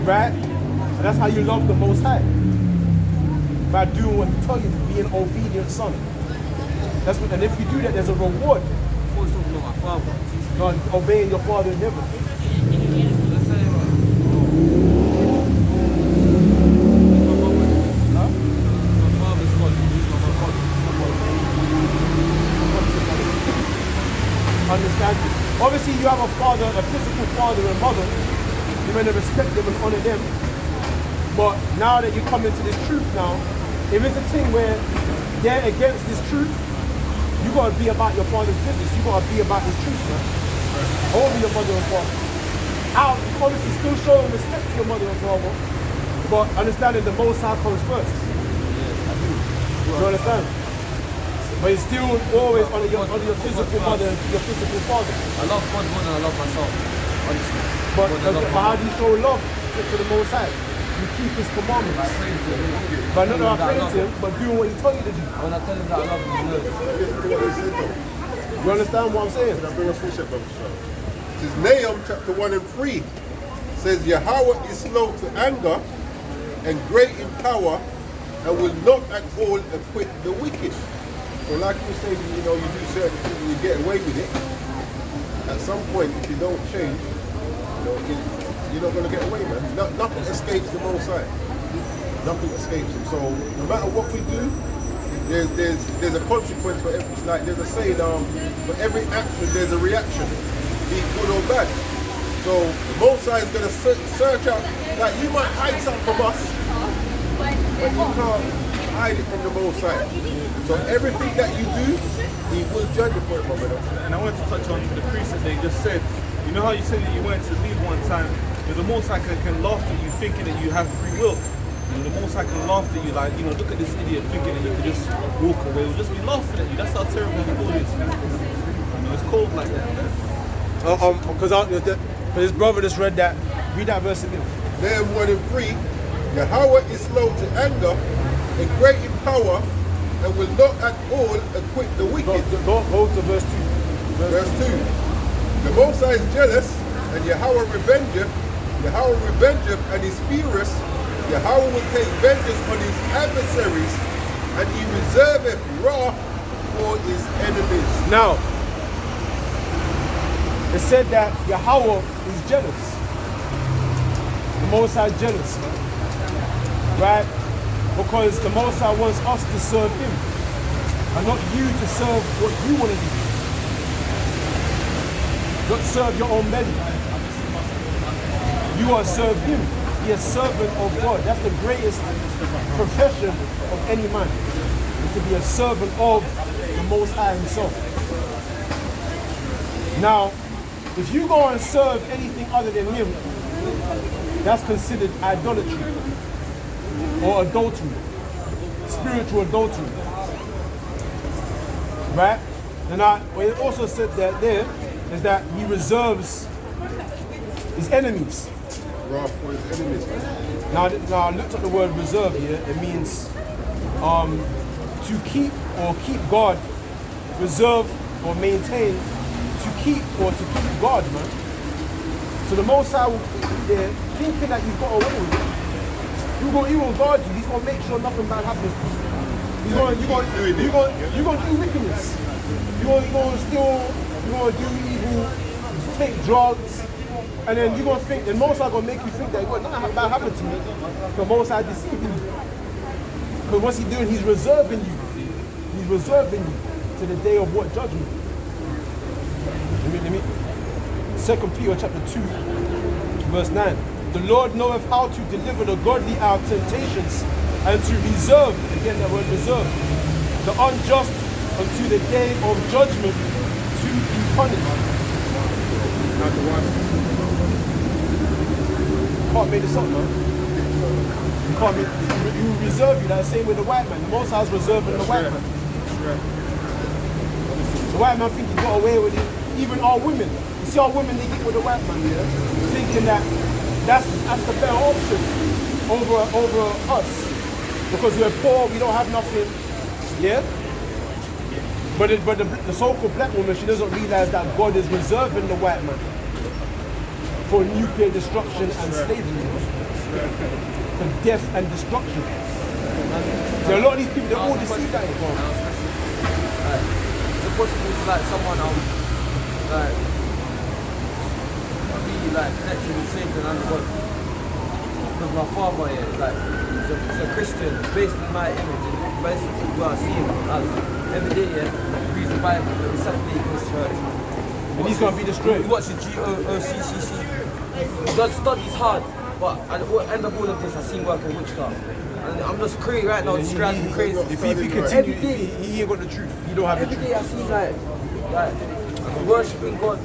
Right? And that's how you love the Most High. By doing what He tells you to be an obedient son. That's what, and if you do that, there's a reward.
I was talking about my father.
God obeying your father in heaven.
Let's say, my father's God. He's my God.
Understand? Obviously, you have a father, a physical father and mother. You may respect them and honor them. But now that you come into this truth now, if it's a thing where they're against this truth, you gotta be about your father's business. You gotta be about his truth, man. Over your mother and father. Out, obviously, still showing respect to your mother and father, But understanding the Most High comes first. Do you understand? But it's still always under your physical mother and your physical father.
I love God more than I love myself. Honestly.
But
More than I love
how
myself.
do you show love to the Most High? You keep His commandments.
I pray to him.
But not
Tell him that I
praying
love
to Him,
him.
but doing what He told you to do.
When I tell him that I love him, he knows.
Listen to what he said though.
You understand what I'm saying?
Can I bring a fish up, Brother Sean? It says Nahum chapter 1 and 3 says Yahweh is slow to anger and great in power and will not at all acquit the wicked. So like you say, you know, you do certain things and you get away with it. At some point, if you don't change, you know, you're not going to get away, man. Nothing escapes the Most High. Nothing escapes Him. So no matter what we do, there's a consequence for every. Like there's a saying, for every action there's a reaction, be it good or bad. So the Most High is going to search out. Like you might hide something from us, but you can't hide it from the Most High. So everything that you do, He will judge you for it, my brother.
And I wanted to touch on the precept they just said. You know how you said that you went to leave one time? You know, the Most High can laugh at you thinking that you have free will. You know, the Most High can laugh at you like, you know, look at this idiot thinking that you could just walk away. He'll just be laughing at you. That's how terrible the cold is. You know, it's cold like that.
Because his brother just read that. Read that verse again.
Nahum 1 and 3, Yahweh is slow to anger and great in power and will not at all acquit the wicked.
Go to verse 2.
Verse 2. The Most High is jealous, and Yahweh revengeth. Yahweh revengeth and is furious. Yahweh will take vengeance on his adversaries, and he reserveth wrath for his enemies.
Now, it said that Yahweh is jealous. The Most High is jealous. Right? Because the Most High wants us to serve Him, and not you to serve what you want to do. Don't serve your own belly. You are serve Him. Be a servant of God. That's the greatest profession of any man, is to be a servant of the Most High Himself. Now, if you go and serve anything other than Him, that's considered idolatry or adultery, spiritual adultery. Right? And what it also said that there is that He reserves His enemies.
Wrath for his enemies.
Now I looked at the word reserve here. It means to keep or keep guard, reserve or maintain, to keep or to keep guard, man. So the Most High will be there thinking that you've got away with it. He will guard you. He's gonna make sure nothing bad happens to you. You're gonna do wickedness. You're gonna steal. You're gonna do evil. Take drugs. And then you're gonna think, and Most High gonna make you think that nothing bad happened to me. Because Most High deceiving you. Because what's He doing? He's reserving you. He's reserving you to the day of what judgment? Let me. 2 Peter chapter 2, verse 9. The Lord knoweth how to deliver the godly out of temptations, and to reserve, again that word reserve, the unjust unto the day of judgment to be punished. Not the one. You can't make this up, man. You can't make you reserve you. That's the same with the white man. The Most High is reserving the white man. The white man think he got away with it. Even our women. You see our women, they get with the white man, yeah? Thinking that that's the better option over us. Because we're poor, we don't have nothing. Yeah? But the so-called black woman, she doesn't realize that God is reserving the white man for nuclear destruction and slavery, for death and destruction. So a lot of these people, they're all deceived that way.
Is it possible to like someone like be like connected with Satan and God? Because my father he's a Christian based in my image, and basically what I see him as every day, he reads the Bible, every Saturday he goes to church.
And he's gonna be destroyed.
He watches GOCCC. He does studies hard, but at the end of all of this, I see him working witchcraft. And I'm just crazy right now, it's driving me crazy.
If he continue, he ain't got the truth. He don't have the
Every
truth.
day I see like worshiping God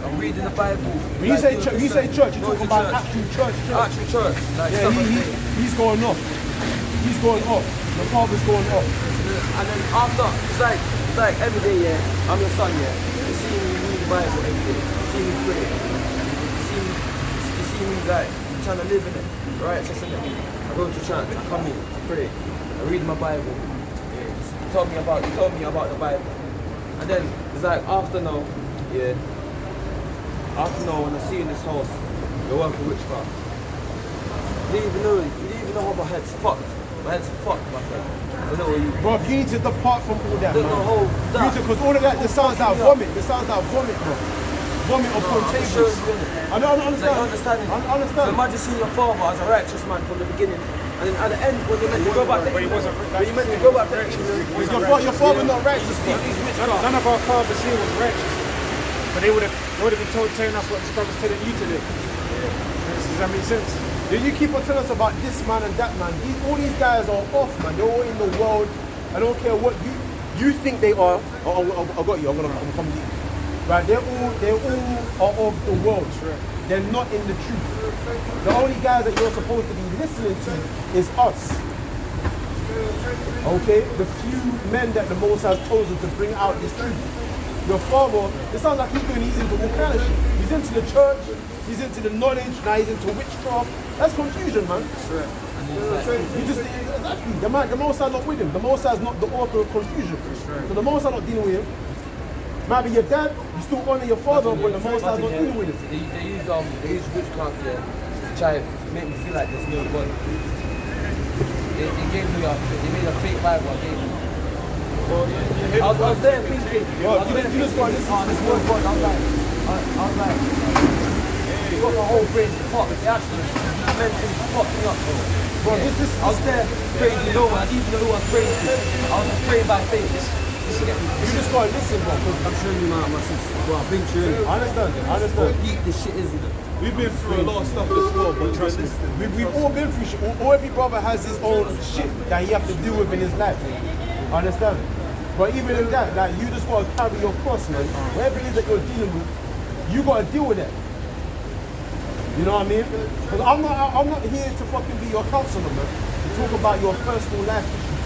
and reading the Bible.
When you say church, you're talking about actual church.
Actual church. Like
Yeah, he's going off. He's going off. The father's going off.
And then after, it's like every day, yeah, I'm your son, yeah. You see me read the Bible every day. You see me pray. You see me like trying to live in it, right? Just in it. I go to church, I come in, I pray, I read my Bible. Yeah. You told me about the Bible. And then it's like after now, yeah. After now, when I see in this house, you're working witchcraft. You didn't even know how my head's fucked. My head's fucked, my friend. I know what you.
Bro, you need to depart from all that, man. Because all of that, this sounds like vomit. This sounds like vomit, bro. Vomit upon tables. I don't understand. I understand.
So imagine seeing your father as a righteous man from the beginning, and then at the end, when you're meant to go back to
But he wasn't.
when you're meant to go back to
Your father not righteous, bro.
None of our fathers here was righteous, but they would have been telling us what the brother's telling you to do. Does that make sense?
Did you keep on telling us about this man and that man? All these guys are off, man. They're all in the world. I don't care what you think they are. I got you. I'm gonna come to you. Right? They all are of the world. They're not in the truth. The only guys that you're supposed to be listening to is us. Okay? The few men that the Most has chosen to bring out this truth. Your father, it sounds like he's into all kind of shit. He's into the church, he's into the knowledge, now he's into witchcraft. That's confusion, man. You just exactly. The Most High not with him. The Most High is not the author of confusion. So the Most High not dealing with him. Maybe your dad, you still honor your father, but the Most High not dealing with him.
They use witchcraft to try to make me feel like there's no God. They gave me they made a fake Bible. I was there thinking.
You just got this
one God. I was like, you got my whole brain fucked. They actually mentally fucked me up, bro.
Bro,
I was there praying to no one. I didn't even know who I was praying to. I was just praying by faith.
You just gotta listen, bro.
I'm showing you my sister. Bro, I've been through it.
I understand.
How deep this shit is, isn't it?
We've been through a lot of stuff as well, but trust me.
We've all been through shit. Every brother has his own shit that he have to deal with in his life. I understand. But even in that, like, you just gotta carry your cross, man. Whatever it is that you're dealing with, you gotta deal with it. You know what I mean? Because I'm not here to fucking be your counselor, man. To talk about your personal life issues.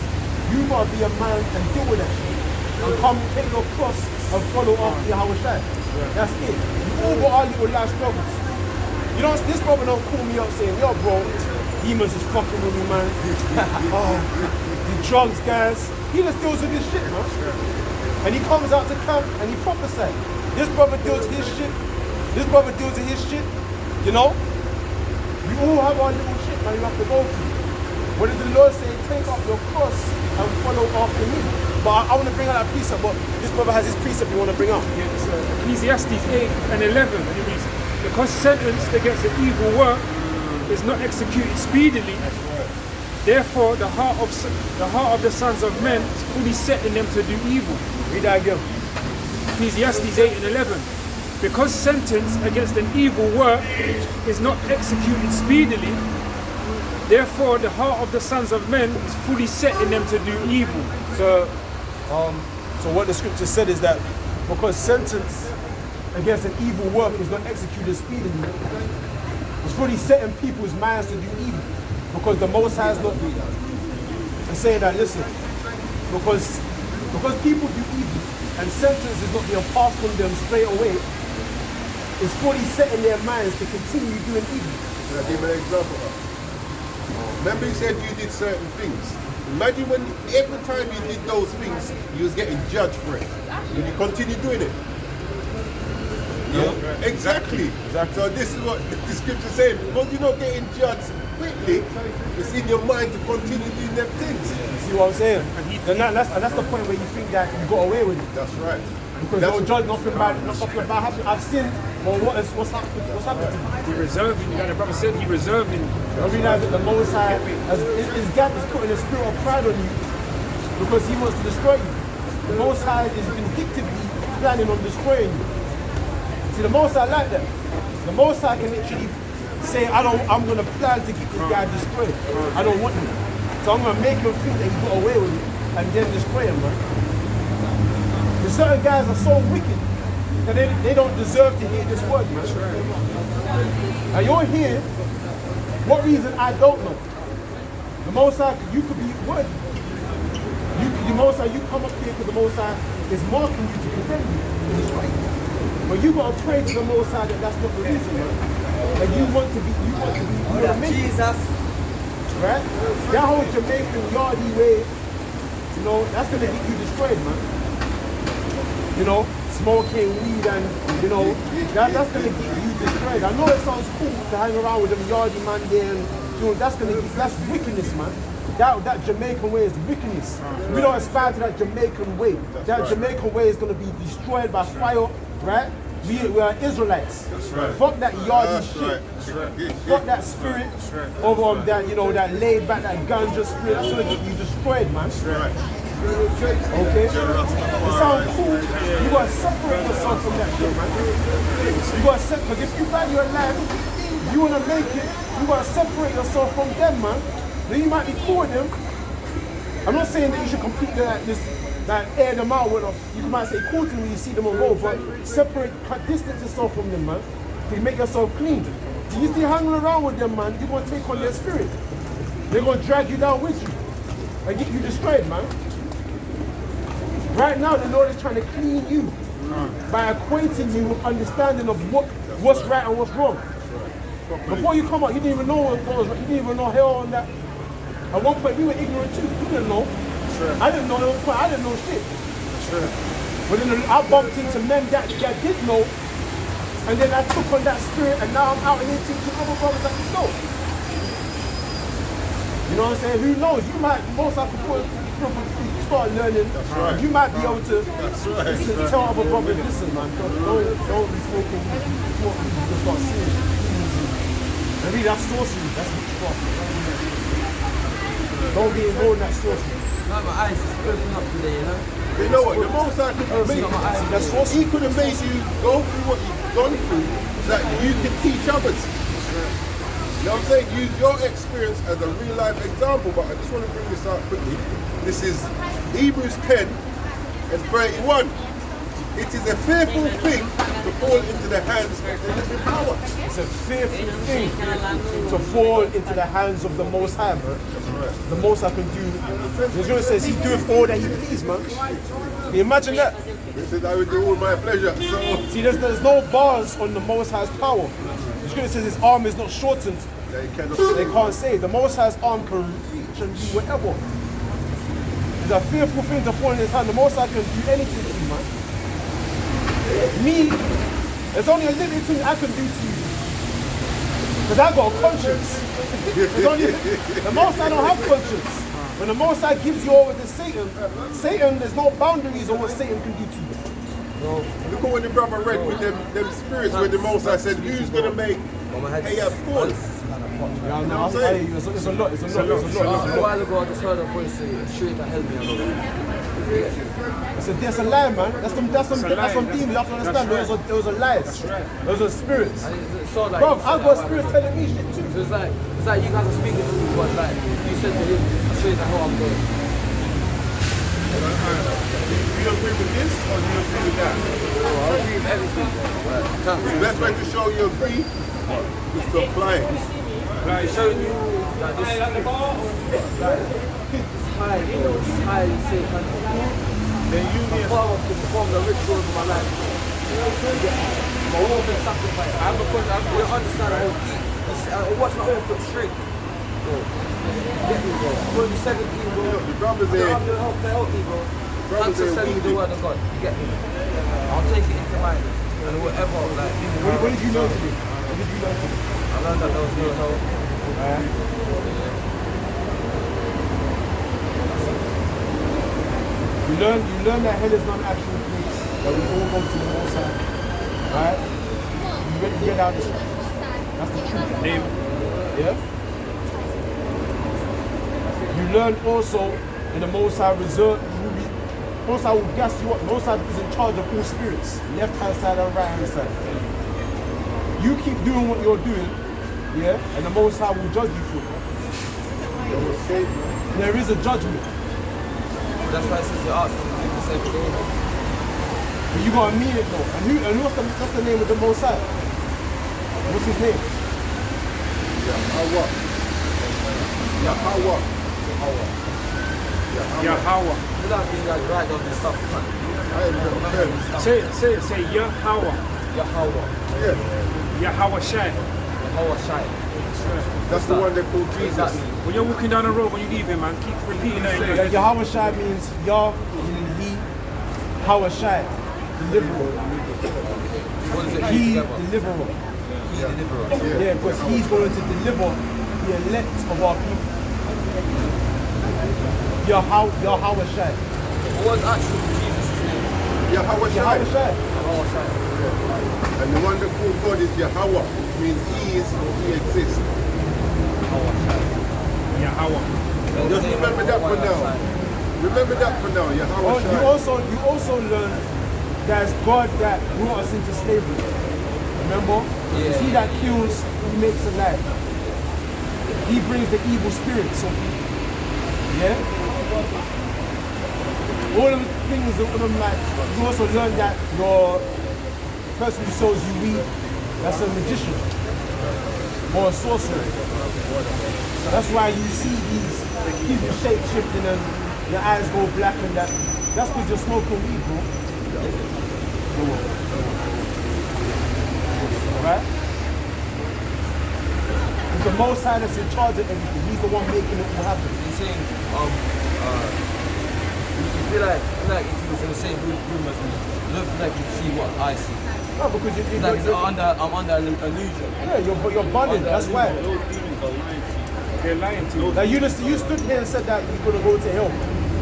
You gotta be a man and deal with that shit. And come take your cross and follow after Yahweh Shai. That's it. You all got our little life struggles. You know, this brother don't call me up saying, yo bro, demons is fucking with me, man. The drugs, guys. He just deals with his shit, man. And he comes out to camp and he prophesies. This brother deals with his shit. This brother deals with his shit. You know? We all have our little shit, man, you have to go through. What did the Lord say? Take up your cross and follow after me. But I want to bring out that precept, but this brother has his precept you want to bring out.
Yeah, it's Ecclesiastes 8 and 11. And it reads, because sentenced against an evil work is not executed speedily, therefore the heart of the sons of men is fully set in them to do evil.
Read that again.
Ecclesiastes 8 and 11. Because sentence against an evil work is not executed speedily, therefore the heart of the sons of men is fully set in them to do evil.
So what the scripture said is that because sentence against an evil work is not executed speedily, it's fully set in people's minds to do evil. Because the Most High is not doing that. And saying that, listen, because people do evil and sentence is not being passed on them straight away, it's fully set in their minds to continue doing evil.
Can I give an example? Remember you said you did certain things. Imagine when every time you did those things, you was getting judged for it. Will you continue doing it? No? Exactly. So this is what the scripture saying. Because you're not getting judged quickly, it's in your mind to continue doing them things.
See what I'm saying? And that's the point where you think that you got away with it.
That's right.
Because they will judge nothing bad happened. I've sinned. Well, what's happened to me?
He reserving, like the brother said, he reserving.
I realize that the Most High, his God is putting a spirit of pride on you because he wants to destroy you. The Most High is vindictively planning on destroying you. See, the Most High like that. The Most High can literally say, I'm going to plan to get this guy destroyed. I don't want him. So I'm going to make him think that he got away with it and then destroy him, man. The certain guys are so wicked They don't deserve to hear this word, man. Now you're here. What reason I don't know. The Most High, you could be what? The Most High, you come up here because the Most High is marking you to condemn you in this way. But you gotta pray to the Most High that that's not the reason, man. That you want to make
Jesus.
right? That whole Jamaican yardie way, you know, that's gonna get you destroyed, man. You know, smoking weed and, you know, that's gonna get you destroyed. I know it sounds cool to hang around with them yardie man there, and, you know, that's wickedness, man. That Jamaican way is wickedness. We don't aspire to that Jamaican way. That Jamaican way is gonna be destroyed by fire, right? We are Israelites.
Right.
Fuck that yardie shit.
Right.
Fuck that spirit over that, you know, that laid back, that ganja spirit. That's gonna get you destroyed, man.
Right.
Okay? It sounds cool. You gotta separate yourself from that shit, man. You gotta separate, because if you value your life, you wanna make it, you gotta separate yourself from them, man. Then you might be cool with them. I'm not saying that you should completely air them out with them. You might say cool to them when you see them on road, but separate, distance yourself from them, man. You make yourself clean. You still hanging around with them, man, you're gonna take on their spirit. They're gonna drag you down with you and get you destroyed, man. Right now, the Lord is trying to clean you by acquainting you with understanding of what's right and what's wrong. Before you come out, you didn't even know what was right. You didn't even know hell on that. At one point, we were ignorant too. You didn't know. I didn't know. At one point, I didn't know shit. But then I bumped into men that did know, and then I took on that spirit, and now I'm out here teaching other brothers that you know. You know what I'm saying? Who knows? You might, most of you start learning, you might be able to tell other brothers, listen, man, don't be smoking weed, just start seeing. And really, that's sorcery. That's witchcraft. Don't be involved in that sorcery.
My eyes is opening up today, you know?
You know what? The Most High could have made you. He could have made you go through what you've gone through so that you can teach others. You know what I'm saying? Use your experience as a real life example, but I just want to bring this out quickly. This is Hebrews 10 and 31. It is a fearful thing to fall into the hands of the living power.
It's a fearful thing to fall into the hands of the Most High, man. The Most High can do. The Scripture says He doeth all that He please, man. Can you imagine that?
He says, I will do all my pleasure. So,
see, there's no bars on the Most High's power. The Scripture says His arm is not shortened. They can't say. The Most High's arm can reach and do whatever. It's a fearful thing to fall in His hand. The Most High can do anything to you, man. Me, there's only a limited thing I can do to you. Because I got a conscience. The Most High don't have conscience. When the Most High gives you over to Satan, there's no boundaries on what Satan can do to you.
No. Look at what the brother read with them spirits where the Most High said, who's going to make Ahab fall?
Yeah, no, I'll tell you, it's a lot.
A while ago, I just heard a voice say, straight to help me.
That's a lie, man. That's some demons. You have to understand. Those are lies. Those are spirits. Bro, I've got spirits telling me shit too.
So it's like you guys are speaking to me, but like you said to him, I'll show you how I'm going.
Do you agree with this or do you agree with that?
I agree with everything.
The best way to show you agree is to apply it.
Like showing you that this high, Satan.
Then you need
to perform the rituals of my life. My whole been sacrificed. I don't understand the whole key. I'm watching my own foot straight. Get me, bro. I'm going to be 17, bro.
the brothers there.
I'm going to help me, bro. Thanks for sending me the word of God. You get me? I'll take it into mind. And whatever, like.
What did you learn to do? What did you learn to do?
I learned that there was no hell.
You learn that hell is not an actual place, that we all go to the Most High. Alright? You read out the scriptures. That's the truth. Yeah? You learn also in the Most High Most High will gas you up. Most High is in charge of all spirits. Left hand side and right hand side. You keep doing what you're doing, yeah? And the Most High will judge you for it. There is a judgment.
That's why it says you ask them to do the same thing.
But you gotta mean it though. And what's the name of the Most High? What's his name?
Yahweh. Yahweh.
Yahweh.
You don't think like right on this stuff, man.
I ain't never heard.
Say Yahweh.
Yahweh.
Yeah.
Yahweh Shai.
Yahweh Shai.
That's the one they call Jesus.
Exactly.
When you're walking down the road, when you leave here, man, keep repeating that.
Yahweh Shai means Yah, meaning he. Hawah Shai, deliverer.
What is it?
He
Together?
deliverer.
He deliverer.
Yeah, because he's going to deliver the elect of our people. Yahweh Shai.
What was actually Jesus' name?
Yahweh Shai.
Yahweh Shai.
Yahweh Shai.
And the one they call God is Yahweh, which means he is or he exists.
Yahweh Shai.
Yahweh.
Just remember that for now. Remember that for now, Yahweh Shai.
You also learn there's God that brought us into slavery. Remember?
Yeah.
It's he that kills, he makes alive. He brings the evil spirits on people. Yeah? All of the things that like, you also learn that your person who sells you weed, that's a magician or a sorcerer. So that's why you see these people shape shifting and your eyes go black and that. That's because you're smoking weed, bro. Alright? It's the Most High that's in charge of everything. He's the one making it all happen.
He's saying, you feel like if you was in the same room as me, you don't feel like you see what I see.
No, because
It's like I'm under an illusion.
yeah, you're budding. That's why.
Those demons are lying to you.
They're lying to you.
Like you stood here and said that you're gonna go to hell.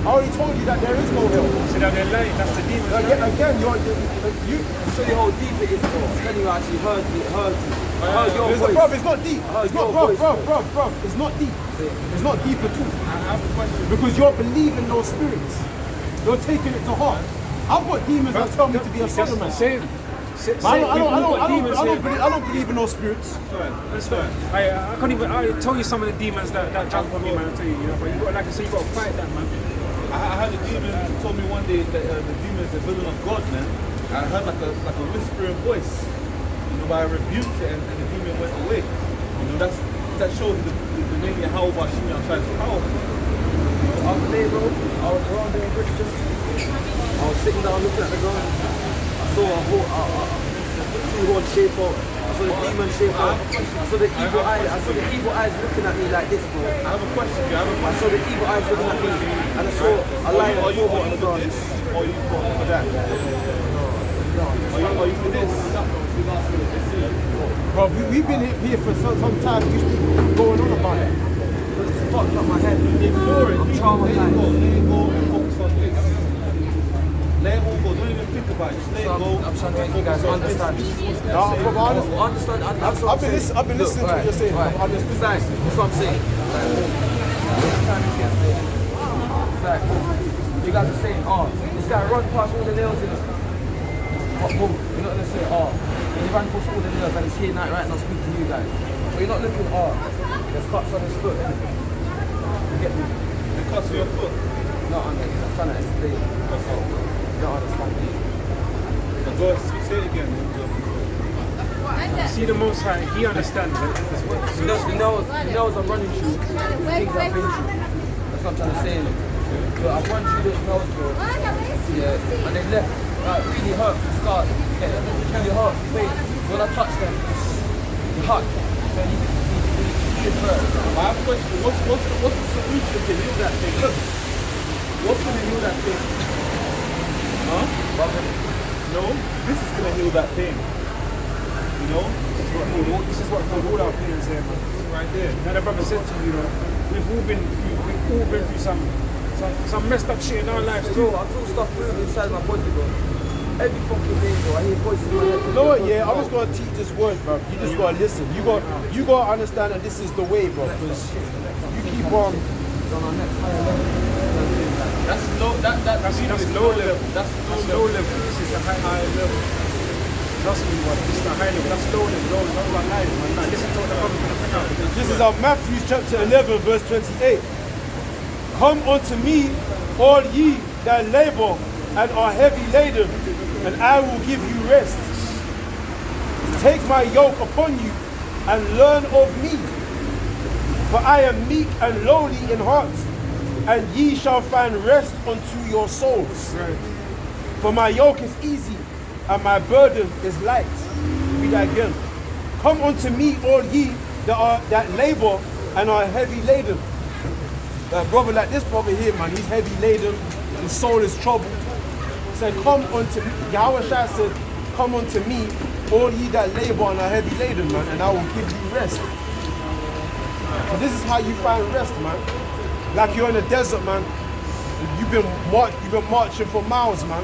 I already told you that there is no hell.
So now they're lying. That's the demons.
Again, you.
Show you how deep it is, bro. Then you actually heard you. I heard your
It's
voice.
bruv, it's not deep.
heard
It's not,
your voice,
bruv. It's not deep. It's not deep at all.
I have a question.
Because you're believing those spirits. You're taking it to heart. I've got demons that tell me to be a son man.
Same.
I don't believe in those spirits.
That's fine. I can't even. I tell you some of the demons that jump on me, man. I tell you, but you got, like I say, you got to fight that, man.
I had a demon who told me one day that the demon is the villain of God, man. I heard like a whispering voice, but I rebuked it and the demon went away. That shows the name Yahweh Bashim Yahshua is powerful.
The other day, bro, I was around there in Bristol. I was sitting down looking at the ground. I saw a whole two-horn shape out. I saw the demon shape out. I saw the evil eyes. I saw the evil eyes looking at me like this, bro.
I have a question.
I saw the evil eyes looking at me, and I saw a lion
Are you
on the
for
ground.
this? Or are you for that? Are you for this?
Bro, we've been here for some time. You keep going on about it.
It's fucked up my head.
Ignore it.
I'm
Let it
traumatized.
go and focus on this. Let it all go. Don't even think about it. Just let it
So
go.
I'm trying to make you guys understand.
Understand. I've been listening to what you're saying.
Right.
I'm just
Exactly. That's what I'm saying. Exactly. You guys are saying, oh, this guy run past all the nails in it. What, boom. You're not going to say, oh, he ran past all the nails and he's here right now speaking to you guys. But you're not looking, oh, there's cuts on his foot. You get me?
The cuts of your foot.
No, I'm trying to explain. You don't understand me.
Go say it again.
See the Most High, He understands it.
The nails I'm running through, things I've been through. That's what I'm trying to say. So I've run through those nails, bro. Yeah, and they left really hurt from the start. Yeah, really hurt from pain. When I touch them, it hurt. So he is hurt.
I have a question. What's the solution to heal that thing? Look, what's going to heal that thing? Huh? No, this is going to heal that thing. You know?
This is what all our opinions here, man.
Right there.
Now the brother said to you, we've all been through some messed up shit in our lives too.
Bro, I feel stuff moving inside my body, bro. Every fucking day, bro. I hear voices in my head.
You know what, yeah, I'm just gonna teach this word, bro. You just gotta listen. You gotta understand that this is the way, bro. Because you keep on
On our next higher level.
That's low. That's
low level.
That's
Low level. This is the high level. Trust me, man. This is the high level. That's low level. Low level. Our lives, man. Now, listen to what the brother's gonna bring out.
This is our Matthew chapter 11, verse 28. Come unto me, all ye that labor and are heavy laden, and I will give you rest. Take my yoke upon you and learn of me, for I am meek and lowly in heart, and ye shall find rest unto your souls.
Right.
For my yoke is easy and my burden is light. Read that again. Come unto me, all ye that labor and are heavy laden. Brother like this brother here, man, he's heavy laden, his soul is troubled. He said, come unto me. Yahweh Shai said, come unto me, all ye that labor and are heavy laden, man, and I will give you rest. So this is how you find rest, man. Like you're in a desert, man. You've been marching for miles, man.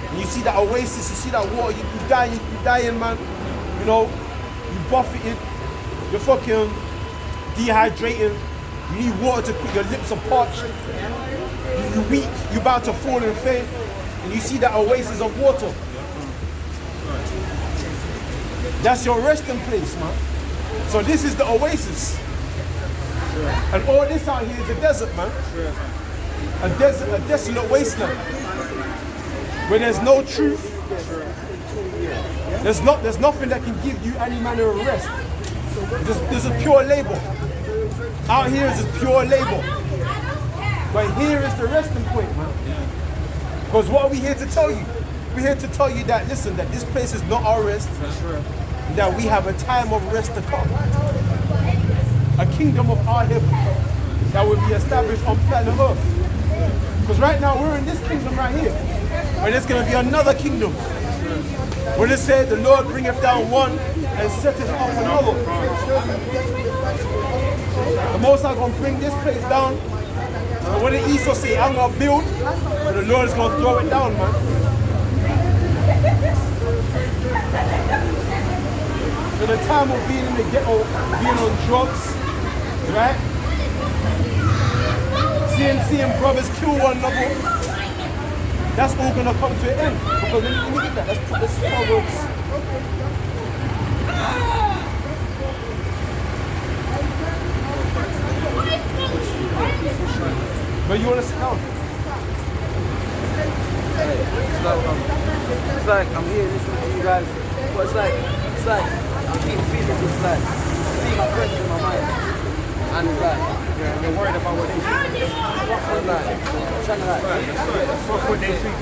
And you see that oasis, you see that water, you dying, man. You know, you buffeted, you're fucking dehydrating. You need water to cook, your lips are parched. You're weak, you're about to fall in faint. And you see that oasis of water. That's your resting place, man. So this is the oasis. And all this out here is a desert, man. A desolate wasteland. Where there's no truth. There's nothing that can give you any manner of rest. There's a pure labor. Out here is a pure labor. But here is the resting point, man. Because what are we here to tell you? We're here to tell you that, listen, that this place is not our rest. That we have a time of rest to come. A kingdom of our heaven that will be established on planet Earth. Because right now we're in this kingdom right here. And there's going to be another kingdom. When it said the Lord bringeth down one and setteth up another. The Most High going to bring this place down. And when the Esau say, I'm going to build, but the Lord is going to throw it down, man. So the time of being in the ghetto, being on drugs, right? Seeing brothers kill one another, that's all gonna come to an end. Because when you look at that, let's put this Proverbs. But you wanna sit down?
It's like I'm here listening to you guys, but it's like I keep feeling this like see my friends in my mind, and it's like you're worried about what they think. I'm like trying to like fuck what they think.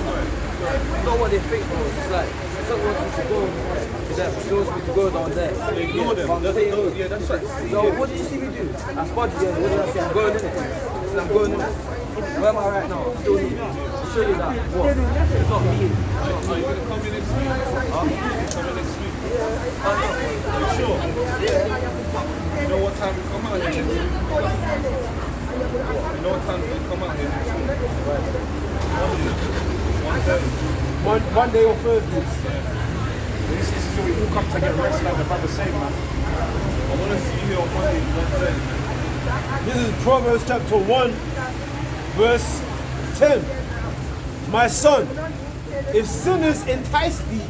Not what they think, bro. It's like someone wants me to go to them, he wants me to go down there.
Ignore them. Yeah, that's right.
So what did you see me do? I spotted you, and what did I say? I'm going in it. I said I'm going in it. Where am I right now? Still need to show you that what? It's not me.
So you're gonna come in next week? Come in next week? Are you sure? You know what time we come out here next week? You know what time we come out here next week?
One day or Thursdays.
This is where we all come to get rest, like the brother said, man.
I want to see you here on Monday, 1:10.
This is Proverbs chapter 1, verse 10. My son, if sinners entice thee,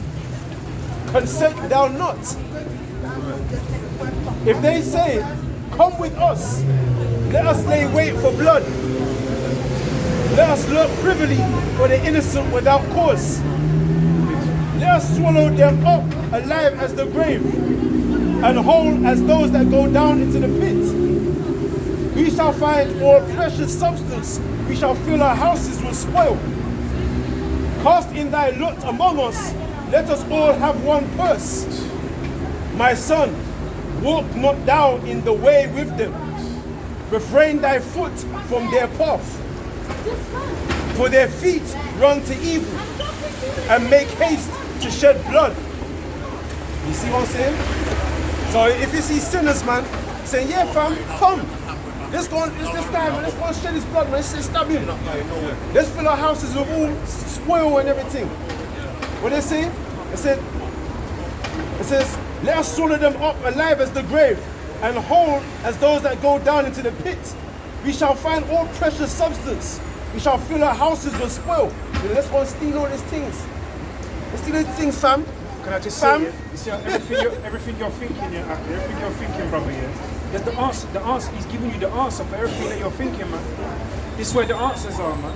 consent thou not. If they say, come with us, let us lay wait for blood. Let us lurk privily for the innocent without cause. Let us swallow them up alive as the grave, and whole as those that go down into the pit. We shall find all precious substance. We shall fill our houses with spoil. Cast in thy lot among us. Let us all have one purse. My son, walk not thou in the way with them. Refrain thy foot from their path. For their feet run to evil and make haste to shed blood. You see what I'm saying? So if you see sinners, man, saying, yeah fam, come. Let's go on, it's this guy, man, let's go and shed his blood, man, let's stab him. Let's fill our houses with all spoil and everything. What they say? It says, let us swallow them up alive as the grave, and whole as those that go down into the pit. We shall find all precious substance. We shall fill our houses with spoil. Let's go and steal all these things. Let's steal these things, fam.
Can I just
Fam?
say, you see, everything you're thinking, yeah, everything you're thinking, brother, yeah. There's the answer, he's giving you the answer for everything that you're thinking, man. This is where the answers are, man.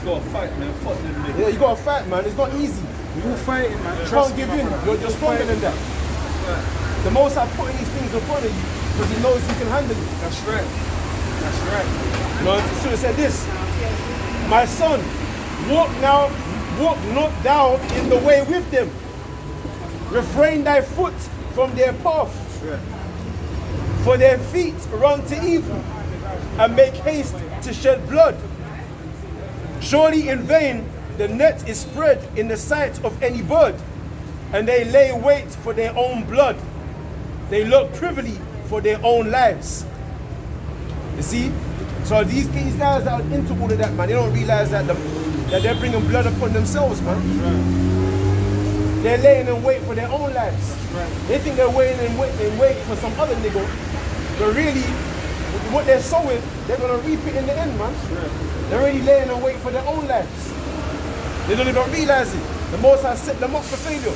You gotta fight, man. Fuck them niggas.
Yeah, you gotta fight, man. It's not easy.
We all fighting, man.
You
Trust
can't
me,
give
my
in.
brother.
You're stronger than that. The Most High putting these things in front of you because He knows you can handle it.
That's right. That's right.
You know, so it said this, my son, walk not down in the way with them. Refrain thy foot from their path. For their feet run to evil and make haste to shed blood. Surely in vain the net is spread in the sight of any bird, and they lay wait for their own blood. They look privily for their own lives. You see? So these guys that are into all of that, man, they don't realize that they're bringing blood upon themselves, man. They're laying in wait for their own lives. They think they're waiting in wait for some other nigga, but really, what they're sowing, they're gonna reap it in the end, man. They're already laying in wait for their own lives. They don't even realize it. The Most High set them up for failure.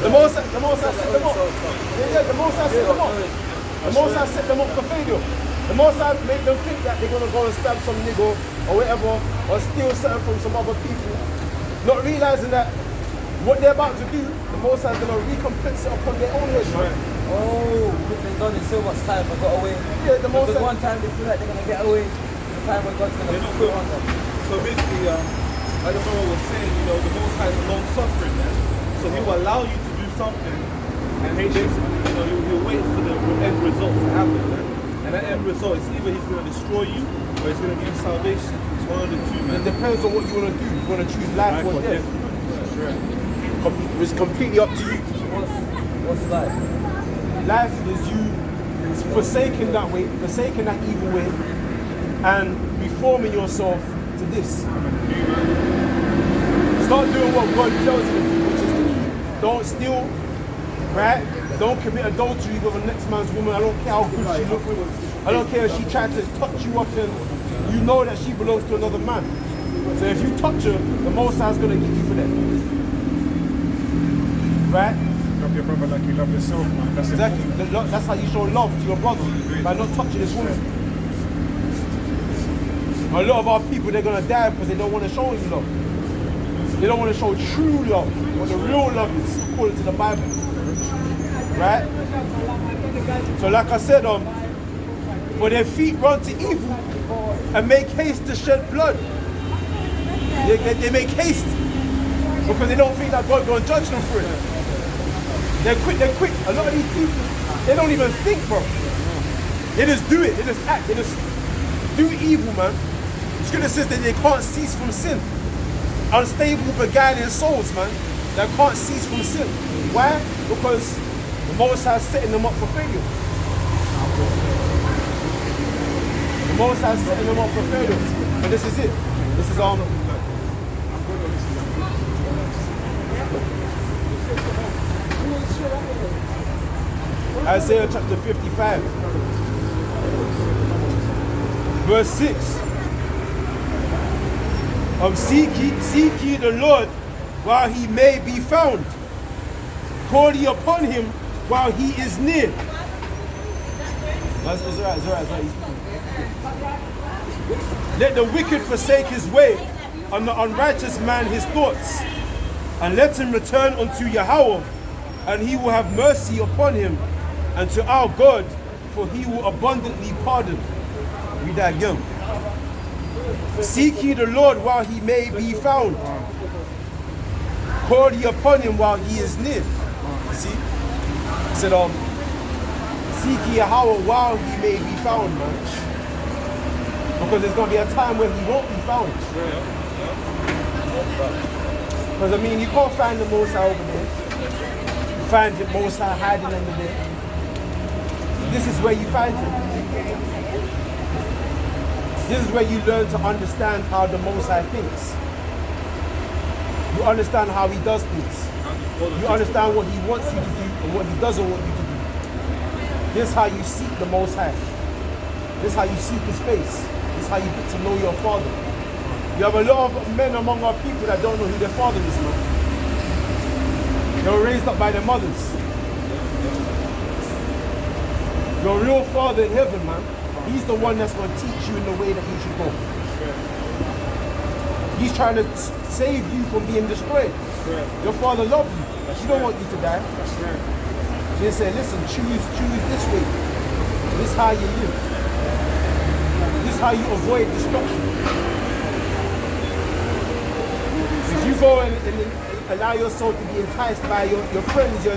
The Most High set them up. Yeah, the Most High set them up. The Most High set them up for failure. The Most High make them think that they're gonna go and stab some nigga or whatever, or steal something from some other people, not realizing that what they're about to do, the Most High is gonna recompense it upon their own head, man.
Oh, because they've done it so much time and got away.
Yeah, the Most
Because
High.
one time they feel like they're gonna get away. The time when God's gonna put it on them.
So basically, like the brother was saying, you know, the Most High is long suffering, man. So He will allow you to do something, and basically, you know, He'll wait for the end result to happen, man. And that end result is either He's gonna destroy you or He's gonna give you salvation. It's one of the two, man.
It depends on what you wanna do. You wanna choose life or death.
That's right.
It's completely up to you.
What's life?
Life is you forsaking that way, forsaking that evil way, and reforming yourself to this. Start doing what God tells you to do, which is to keep. Don't steal, right? Don't commit adultery with the next man's woman. I don't care how good she looks. I don't care if she tried to touch you up and you know that she belongs to another man. So if you touch her, the Most High is going to get you for that. Right?
Love your brother like you love yourself, man. That's
Exactly. That's how you show love to your brother, by not touching this woman. A lot of our people, they're going to die because they don't want to show you love. They don't want to show true love, what the real love is, according to the Bible. Right? So like I said, for their feet run to evil and make haste to shed blood. They make haste because they don't think that God's going to judge them for it. They're quick. A lot of these people, they don't even think, bro. They just do it. They just act. They just do evil, man. Scripture says that they can't cease from sin. Unstable, beguiling souls, man, that can't cease from sin. Why? Because the Most High is setting them up for failure. The Most High is setting them up for failure. And this is it. This is Isaiah chapter 55, verse 6. Seek ye the Lord while He may be found. Call ye upon Him while He is near. It's right. Let the wicked forsake his way, and the unrighteous man his thoughts. And let him return unto Yahweh, and He will have mercy upon him, and to our God, for He will abundantly pardon. Read that again. Seek ye the Lord while He may be found. Call ye upon Him while He is near. See? It said, seek ye Yahweh while He may be found, man. Because there's going to be a time when He won't be found. Because I mean, you can't find the Most High over there. You find the Most High hiding under there. This is where you find Him. This is where you learn to understand how the Most High thinks. You understand how He does things. You understand what He wants you to do and what He doesn't want you to do. This is how you seek the Most High. This is how you seek His face. This is how you get to know your Father. You have a lot of men among our people that don't know who their father is, man. They were raised up by their mothers. Your real Father in heaven, man, He's the one that's going to teach you in the way that you should go. He's trying to save you from being destroyed.
Right.
Your father loves you. He don't want you to die.
That's right.
So he said, listen, choose this way. This is how you live. This is how you avoid destruction. If you go and allow yourself to be enticed by your friends, your